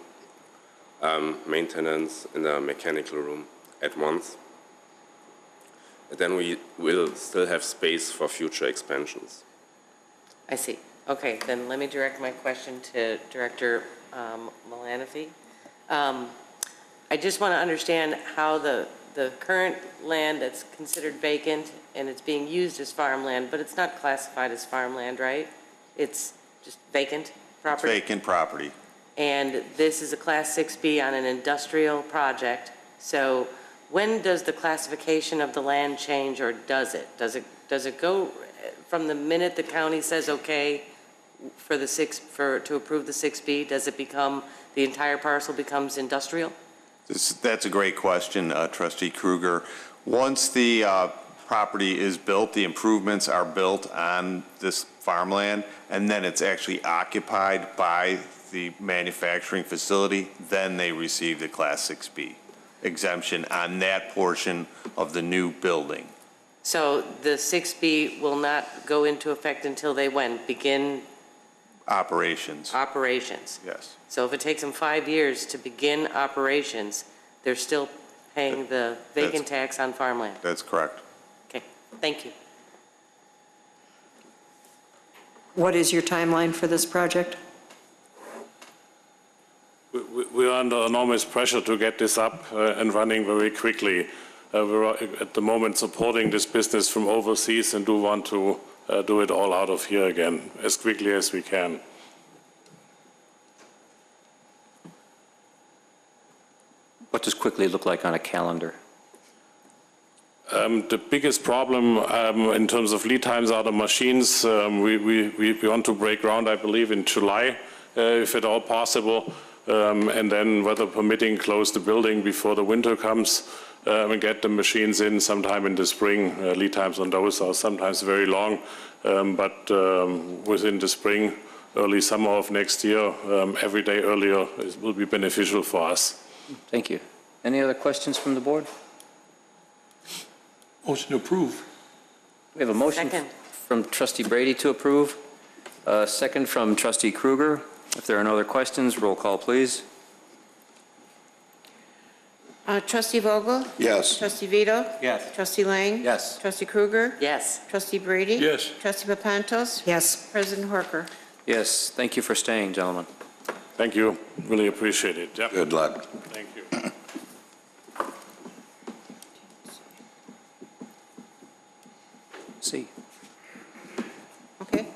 maintenance, and a mechanical room at once. And then we will still have space for future expansions. I see. Okay, then let me direct my question to Director Milanofi. I just want to understand how the current land that's considered vacant and it's being used as farmland, but it's not classified as farmland, right? It's just vacant property? Vacant property. And this is a Class 6B on an industrial project. So when does the classification of the land change, or does it? Does it go from the minute the county says okay to approve the 6B? Does it become, the entire parcel becomes industrial? That's a great question, Trustee Kruger. Once the property is built, the improvements are built on this farmland, and then it's actually occupied by the manufacturing facility, then they receive the Class 6B exemption on that portion of the new building. So the 6B will not go into effect until they when? Begin Operations. Operations. Yes. So if it takes them 5 years to begin operations, they're still paying the vacant tax on farmland? That's correct. Okay, thank you. What is your timeline for this project? We're under enormous pressure to get this up and running very quickly. We're at the moment supporting this business from overseas and do want to do it all out of here again as quickly as we can. What does quickly look like on a calendar? The biggest problem in terms of lead times are the machines. We want to break ground, I believe, in July, if at all possible, and then, weather permitting, close the building before the winter comes and get the machines in sometime in the spring. Lead times on those are sometimes very long, but within the spring, early summer of next year, every day earlier will be beneficial for us. Thank you. Any other questions from the board? Motion to approve. We have a motion from Trustee Brady to approve, second from Trustee Kruger. If there are no other questions, roll call, please. Trustee Vogel? Yes. Trustee Vito? Yes. Trustee Lang? Yes. Trustee Kruger? Yes. Trustee Brady? Yes. Trustee Papantos? Yes. President Horker? Yes, thank you for staying, gentlemen. Thank you. Really appreciate it. Yeah. Good luck. Thank you. C. Okay.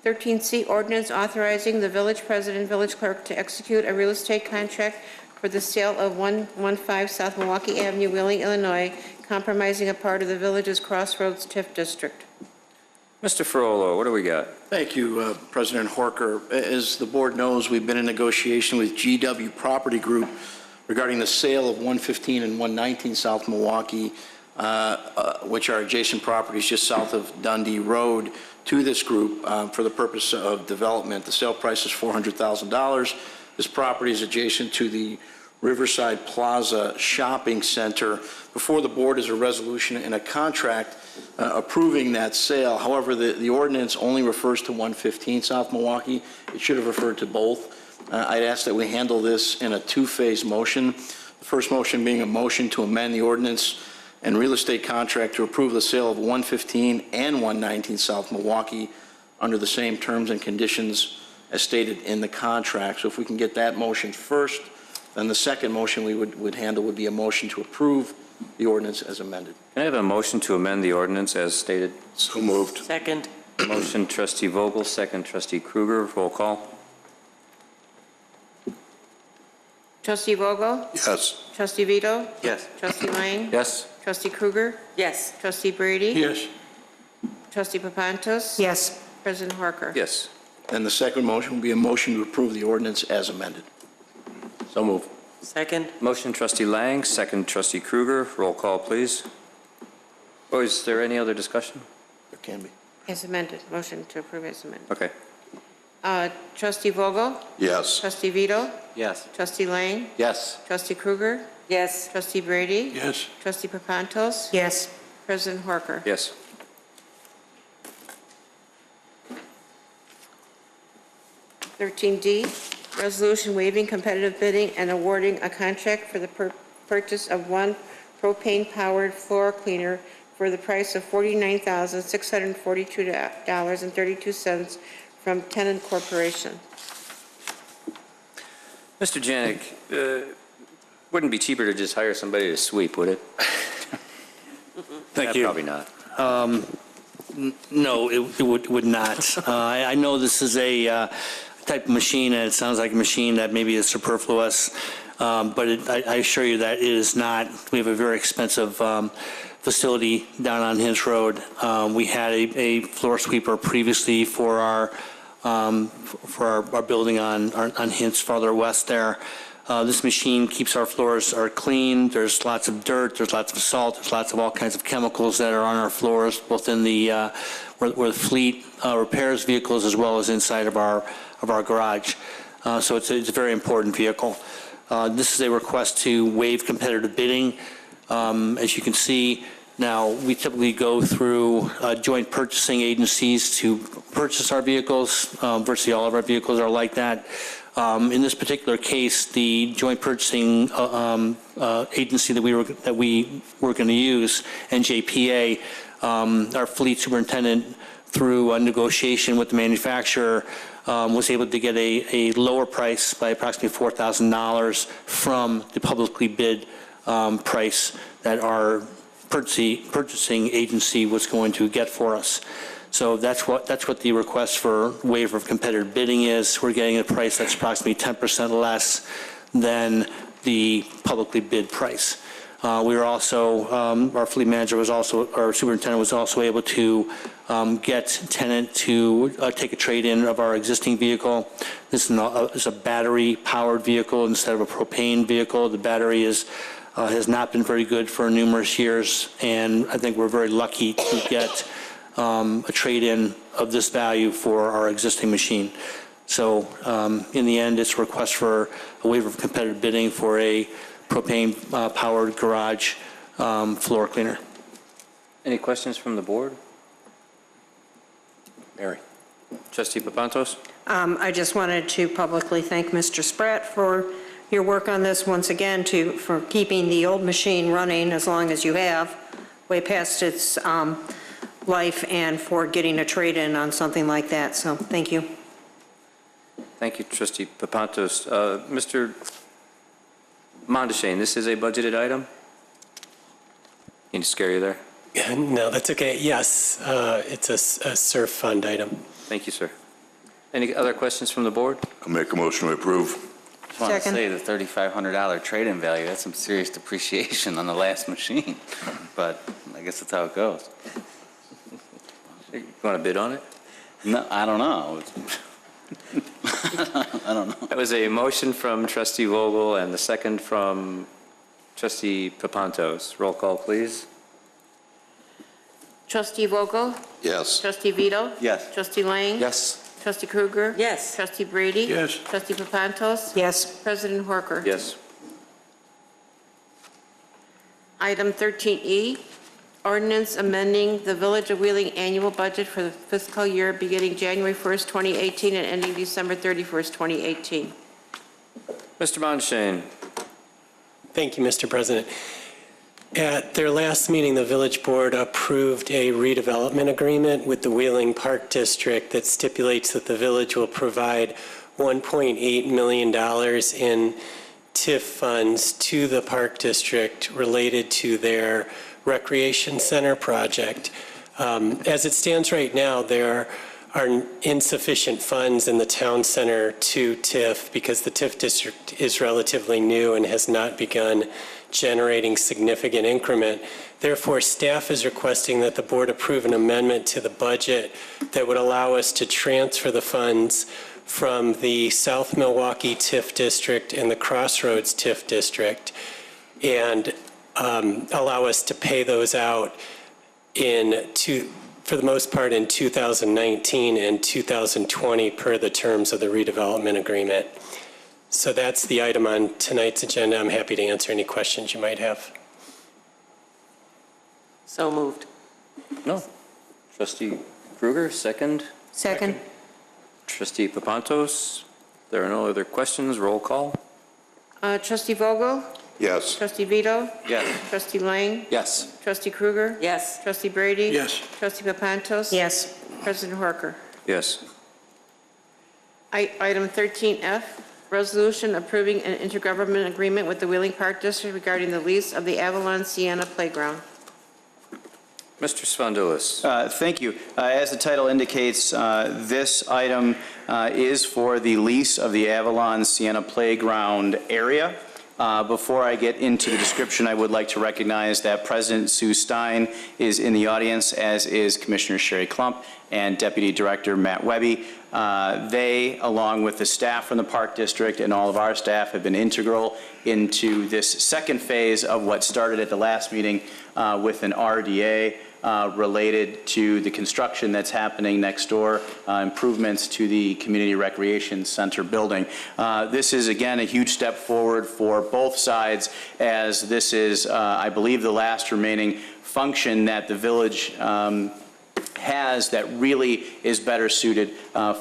13C, ordinance authorizing the village president, village clerk to execute a real estate contract for the sale of 115 South Milwaukee Avenue, Wheeling, Illinois, compromising a part of the village's Crossroads TIF district. Mr. Ferrolo, what do we got? Thank you, President Horker. As the board knows, we've been in negotiation with GW Property Group regarding the sale of 115 and 119 South Milwaukee, which are adjacent properties just south of Dundee Road, to this group for the purpose of development. The sale price is $400,000. This property is adjacent to the Riverside Plaza Shopping Center. Before the board is a resolution and a contract approving that sale. However, the ordinance only refers to 115 South Milwaukee. It should have referred to both. I'd ask that we handle this in a two-phase motion. The first motion being a motion to amend the ordinance and real estate contract to approve the sale of 115 and 119 South Milwaukee under the same terms and conditions as stated in the contract. So if we can get that motion first, then the second motion we would handle would be a motion to approve the ordinance as amended. Can I have a motion to amend the ordinance as stated? So moved. Second. Motion Trustee Vogel, second Trustee Kruger. Roll call. Trustee Vogel? Yes. Trustee Vito? Yes. Trustee Lang? Yes. Trustee Kruger? Yes. Trustee Brady? Yes. Trustee Papantos? Yes. President Horker? Yes. And the second motion will be a motion to approve the ordinance as amended. So move. Second. Motion Trustee Lang, second Trustee Kruger. Roll call, please. Or is there any other discussion? There can be. As amended. Motion to approve as amended. Okay. Trustee Vogel? Yes. Trustee Vito? Yes. Trustee Lang? Yes. Trustee Kruger? Yes. Trustee Brady? Yes. Trustee Papantos? Yes. President Horker? Yes. D, resolution waiving competitive bidding and awarding a contract for the purchase of one propane-powered floor cleaner for the price of $49,642.32 from Tennant Corporation. Mr. Janik, wouldn't be cheaper to just hire somebody to sweep, would it? Thank you. Probably not. No, it would not. I know this is a type of machine, and it sounds like a machine that maybe is superfluous, but I assure you that it is not. We have a very expensive facility down on Hints Road. We had a floor sweeper previously for our building on Hints farther west there. This machine keeps our floors clean. There's lots of dirt, there's lots of salt, there's lots of all kinds of chemicals that are on our floors, both in the where the fleet repairs vehicles as well as inside of our garage. So it's a very important vehicle. This is a request to waive competitive bidding. As you can see, Now, we typically go through joint purchasing agencies to purchase our vehicles. Virtually all of our vehicles are like that. In this particular case, the joint purchasing agency that we were going to use, NJPA, our fleet superintendent, through a negotiation with the manufacturer, was able to get a lower price by approximately $4,000 from the publicly bid price that our purchasing agency was going to get for us. So that's what the request for waiver of competitive bidding is. We're getting a price that's approximately 10% less than the publicly bid price. We were also, our fleet manager was also, our superintendent was also able to get Tennant to take a trade-in of our existing vehicle. This is a battery-powered vehicle instead of a propane vehicle. The battery has not been very good for numerous years, and I think we're very lucky to get a trade-in of this value for our existing machine. So in the end, it's a request for a waiver of competitive bidding for a propane-powered garage floor cleaner. Any questions from the board? Mary. Trustee Papantos? I just wanted to publicly thank Mr. Spratt for your work on this once again, for keeping the old machine running as long as you have, way past its life, and for getting a trade-in on something like that. So thank you. Thank you, Trustee Papantos. Mr. Mondeshane, this is a budgeted item? Need to scare you there? No, that's okay. Yes, it's a SURF fund item. Thank you, sir. Any other questions from the board? I'll make a motion to approve. I just want to say the $3,500 trade-in value, that's some serious depreciation on the last machine. But I guess that's how it goes. You want to bid on it? No, I don't know. I don't know. That was a motion from Trustee Vogel and the second from Trustee Papantos. Roll call, please. Trustee Vogel? Yes. Trustee Vito? Yes. Trustee Lang? Yes. Trustee Krueger? Yes. Trustee Brady? Yes. Trustee Papantos? Yes. President Horker? Yes. Item 13E, ordinance amending the Village of Wieland annual budget for the fiscal year beginning January 1st, 2018 and ending December 31st, 2018. Mr. Mondeshane. Thank you, Mr. President. At their last meeting, the village board approved a redevelopment agreement with the Wieland Park District that stipulates that the village will provide $1.8 million in TIF funds to the Park District related to their recreation center project. As it stands right now, there are insufficient funds in the town center to TIF because the TIF district is relatively new and has not begun generating significant increment. Therefore, staff is requesting that the board approve an amendment to the budget that would allow us to transfer the funds from the South Milwaukee TIF district and the Crossroads TIF district and allow us to pay those out for the most part in 2019 and 2020 per the terms of the redevelopment agreement. So that's the item on tonight's agenda. I'm happy to answer any questions you might have. So moved. No. Trustee Krueger, second. Second. Trustee Papantos. There are no other questions. Roll call. Trustee Vogel? Yes. Trustee Vito? Yes. Trustee Lang? Yes. Trustee Krueger? Yes. Trustee Brady? Yes. Trustee Papantos? Yes. President Horker? Yes. Item 13F, resolution approving an intergovernmental agreement with the Wieland Park District regarding the lease of the Avalon Sienna Playground. Mr. Svandulis. Thank you. As the title indicates, this item is for the lease of the Avalon Sienna Playground area. Before I get into the description, I would like to recognize that President Sue Stein is in the audience, as is Commissioner Sherry Klump and Deputy Director Matt Webby. They, along with the staff from the Park District and all of our staff, have been integral into this second phase of what started at the last meeting with an RDA. related to the construction that's happening next door, improvements to the Community Recreation Center building. This is, again, a huge step forward for both sides, as this is, I believe, the last remaining function that the village has that really is better suited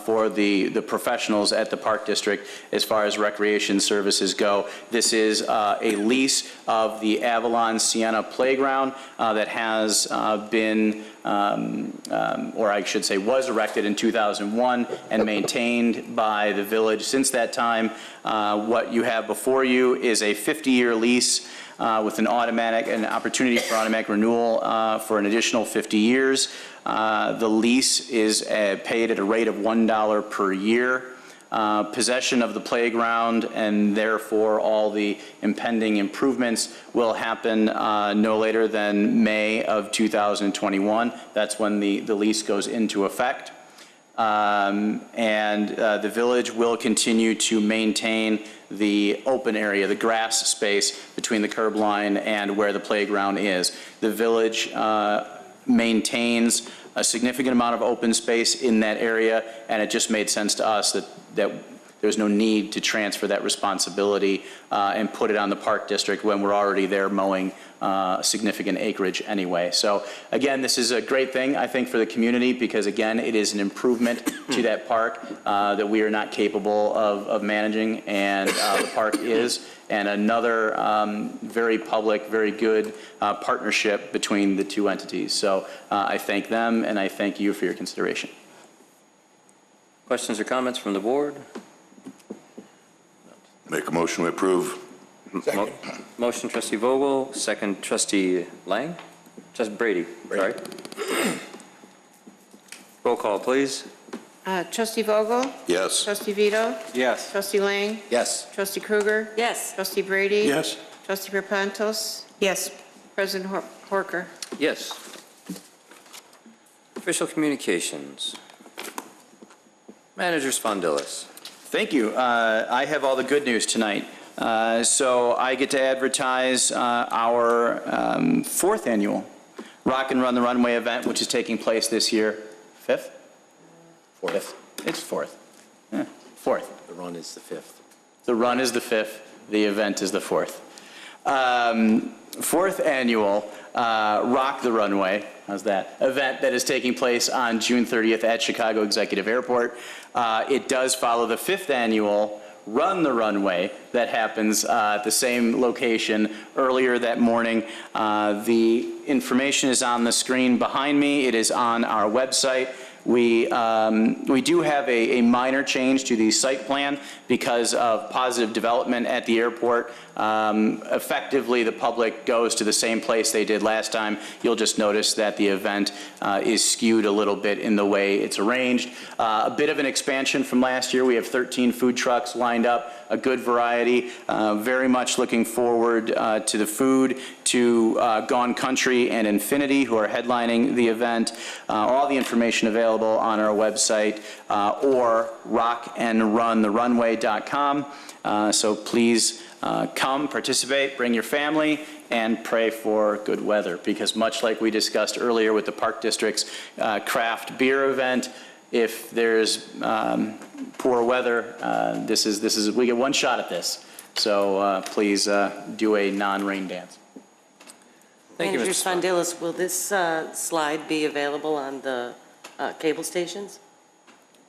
for the professionals at the Park District as far as recreation services go. This is a lease of the Avalon Sienna playground that has been, or I should say was erected in 2001 and maintained by the village since that time. What you have before you is a 50-year lease with an opportunity for automatic renewal for an additional 50 years. The lease is paid at a rate of $1 per year. Possession of the playground and therefore all the impending improvements will happen no later than May of 2021. That's when the lease goes into effect. The village will continue to maintain the open area, the grass space between the curb line and where the playground is. The village maintains a significant amount of open space in that area, and it just made sense to us that there's no need to transfer that responsibility and put it on the Park District when we're already there mowing significant acreage anyway. So again, this is a great thing, I think, for the community because, again, it is an improvement to that park that we are not capable of managing, and the park is. And another very public, very good partnership between the two entities. So I thank them, and I thank you for your consideration. Questions or comments from the board? Make a motion to approve. Motion, Trustee Vogel. Second, Trustee Lang. Brady. Sorry. Roll call, please. Trustee Vogel? Yes. Trustee Vito? Yes. Trustee Lang? Yes. Trustee Krueger? Yes. Trustee Brady? Yes. Trustee Perpantos? Yes. President Horker? Yes. Official communications. Manager Spondilis. Thank you. I have all the good news tonight. So I get to advertise our fourth annual Rock and Run the Runway event, which is taking place this year. Fifth? Fourth. It's fourth. Yeah, fourth. The run is the fifth. The run is the fifth. The event is the fourth. Fourth annual Rock the Runway, how's that, event that is taking place on June 30th at Chicago Executive Airport. It does follow the fifth annual Run the Runway that happens at the same location earlier that morning. The information is on the screen behind me. It is on our website. We do have a minor change to the site plan because of positive development at the airport. Effectively, the public goes to the same place they did last time. You'll just notice that the event is skewed a little bit in the way it's arranged. A bit of an expansion from last year. We have 13 food trucks lined up, a good variety. Very much looking forward to the food, to Gone Country and Infinity, who are headlining the event. All the information available on our website or rockandruntherunway.com. So please come, participate, bring your family, and pray for good weather, because much like we discussed earlier with the Park District's craft beer event, if there's poor weather, we get one shot at this. So please do a non-rain dance. Thank you, Manager Mr. Spondilis, will this slide be available on the cable stations?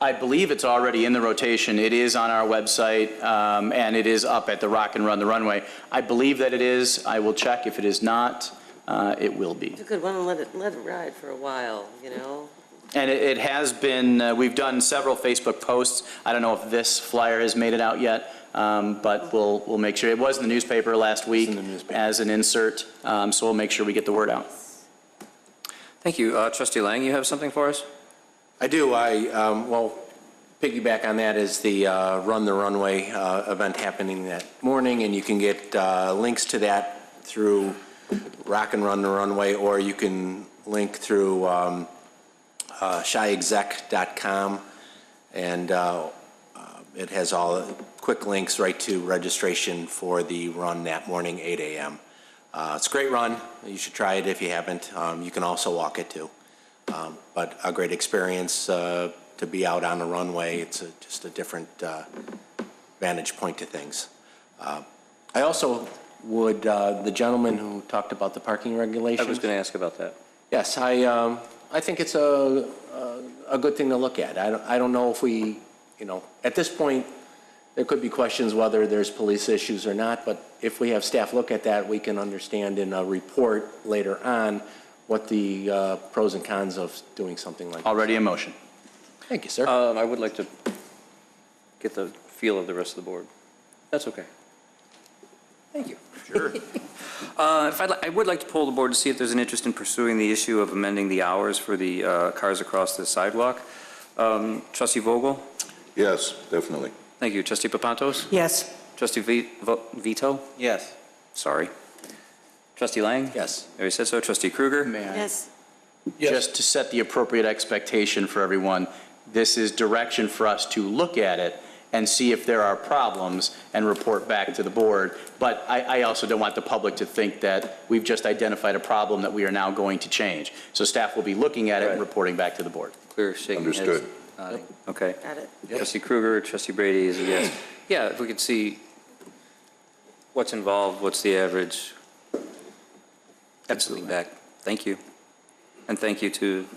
I believe it's already in the rotation. It is on our website, and it is up at the Rock and Run the Runway. I believe that it is. I will check. If it is not, it will be. It's a good one, and let it ride for a while, you know? And it has been, we've done several Facebook posts. I don't know if this flyer has made it out yet, but we'll make sure. It was in the newspaper last week as an insert, so we'll make sure we get the word out. Thank you. Trustee Lang, you have something for us? I do. Well, piggyback on that is the Run the Runway event happening that morning, and you can get links to that through Rock and Run the Runway, or you can link through shyexec.com, and it has all quick links right to registration for the run that morning, 8 a.m. It's a great run. You should try it if you haven't. You can also walk it too. But a great experience to be out on the runway. It's just a different vantage point to things. I also would, the gentleman who talked about the parking regulations. I was going to ask about that. Yes, I think it's a good thing to look at. I don't know if we, at this point, there could be questions whether there's police issues or not, but if we have staff look at that, we can understand in a report later on what the pros and cons of doing something like that. Already in motion. Thank you, sir. I would like to get the feel of the rest of the board. That's okay. Thank you. Sure. I would like to poll the board to see if there's an interest in pursuing the issue of amending the hours for the cars across the sidewalk. Trustee Vogel? Yes, definitely. Thank you. Trustee Papantos? Yes. Trustee Vito? Yes. Sorry. Trustee Lang? Yes. There said so. Trustee Kruger? Yes. Just to set the appropriate expectation for everyone, this is direction for us to look at it and see if there are problems and report back to the board. But I also don't want the public to think that we've just identified a problem that we are now going to change. So staff will be looking at it and reporting back to the board. Clear, shaking Understood. heads. Nodding. Okay. Got it. Trustee Kruger, Trustee Brady is a yes. Yeah, if we could see what's involved, what's the average. Absolutely. Back. Thank you. And thank you to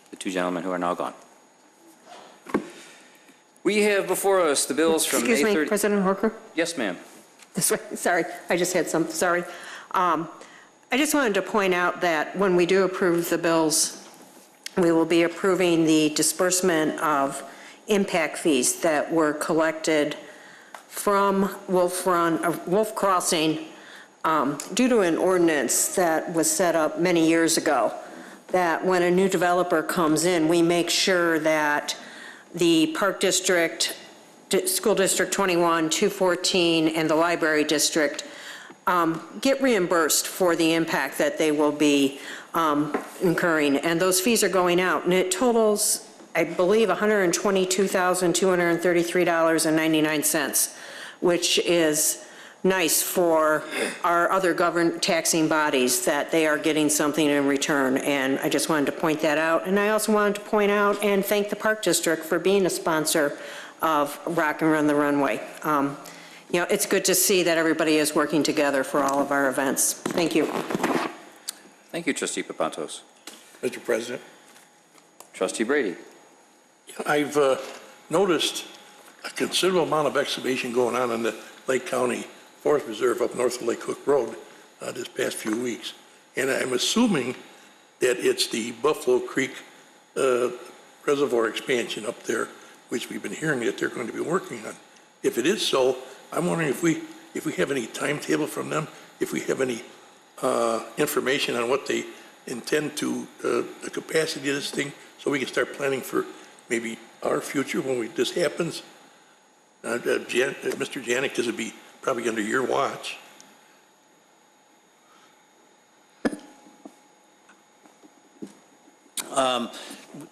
the two gentlemen who are now gone. We have before us the bills from May 30th. Excuse me, President Horker? Yes, ma'am. This way, sorry, I just had some, sorry. I just wanted to point out that when we do approve the bills, we will be approving the disbursement of impact fees that were collected from Wolf Crossing due to an ordinance that was set up many years ago, that when a new developer comes in, we make sure that the Park District, School District 21, 214, and the Library District get reimbursed for the impact that they will be incurring. And those fees are going out. And it totals, I believe, $122,233.99, which is nice for our other taxing bodies, that they are getting something in return. And I just wanted to point that out. And I also wanted to point out and thank the Park District for being a sponsor of Rock and Run the Runway. It's good to see that everybody is working together for all of our events. Thank you. Thank you, Trustee Papantos. Mr. President? Trustee Brady? I've noticed a considerable amount of excavation going on in the Lake County Forest Reserve up north of Lake Cook Road this past few weeks. And I'm assuming that it's the Buffalo Creek Reservoir expansion up there, which we've been hearing that they're going to be working on. If it is so, I'm wondering if we have any timetable from them, if we have any information on what they intend to, the capacity of this thing, so we can start planning for maybe our future when this happens. Mr. Janik, this would be probably under your watch.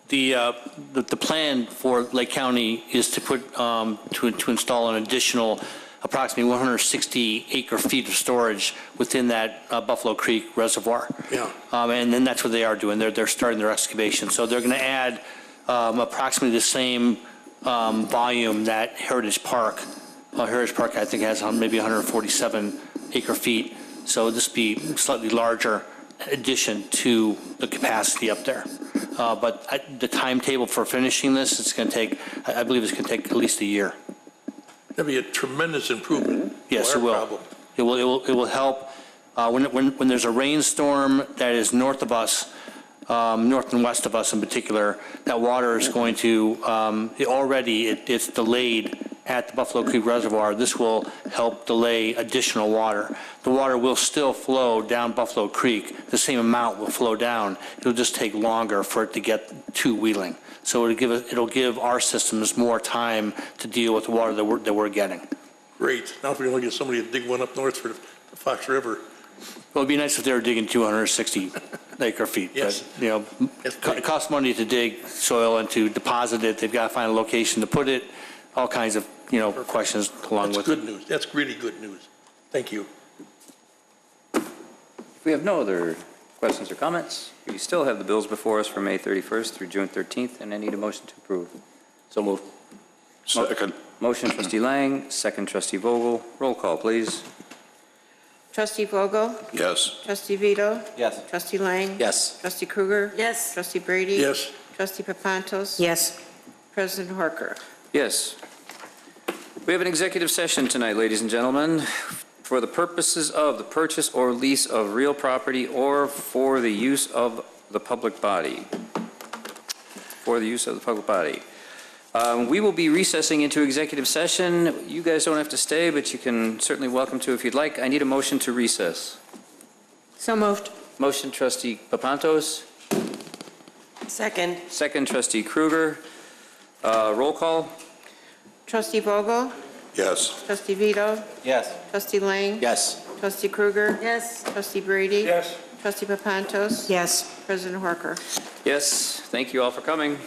The plan for Lake County is to put to install an additional approximately 160 acre-feet of storage within that Buffalo Creek Reservoir. Yeah. And then that's what they are doing. They're starting their excavation. So they're going to add approximately the same volume that Heritage Park, I think, has maybe 147 acre-feet. So this will be slightly larger addition to the capacity up there. But the timetable for finishing this, it's going to take, I believe it's going to take at least a year. That'd be a tremendous improvement. Yes, it will. Problem. It will help when there's a rainstorm that is north of us, north and west of us in particular. That water is going to it's delayed at the Buffalo Creek Reservoir. This will help delay additional water. The water will still flow down Buffalo Creek. The same amount will flow down. It'll just take longer for it to get to Wieland. So it'll give our systems more time to deal with the water that we're getting. Great. Now if we only get somebody to dig one up north for the Fox River. Well, it'd be nice if they were digging 260 acre-feet. Yes. But, it costs money to dig soil and to deposit it. They've got to find a location to put it. All kinds of, questions along with it. That's good news. That's really good news. Thank you. If we have no other questions or comments, we still have the bills before us from May 31st through June 13th, and I need a motion to approve. So moved. Second. Motion, trustee Lang, second, trustee Vogel. Roll call, please. Trustee Vogel? Yes. Trustee Vito? Yes. Trustee Lang? Yes. Trustee Krueger? Yes. Trustee Brady? Yes. Trustee Papantos? Yes. President Horker? Yes. We have an executive session tonight, ladies and gentlemen, for the purposes of the purchase or lease of real property or for the use of the public body. For the use of the public body. We will be recessing into executive session. You guys don't have to stay, but you can certainly welcome to if you'd like. I need a motion to recess. So moved. Motion, trustee Papantos. Second. Second, trustee Krueger. Roll call. Trustee Vogel? Yes. Trustee Vito? Yes. Trustee Lang? Yes. Trustee Krueger? Yes. Trustee Brady? Yes. Trustee Papantos? Yes. President Horker? Yes, thank you all for coming.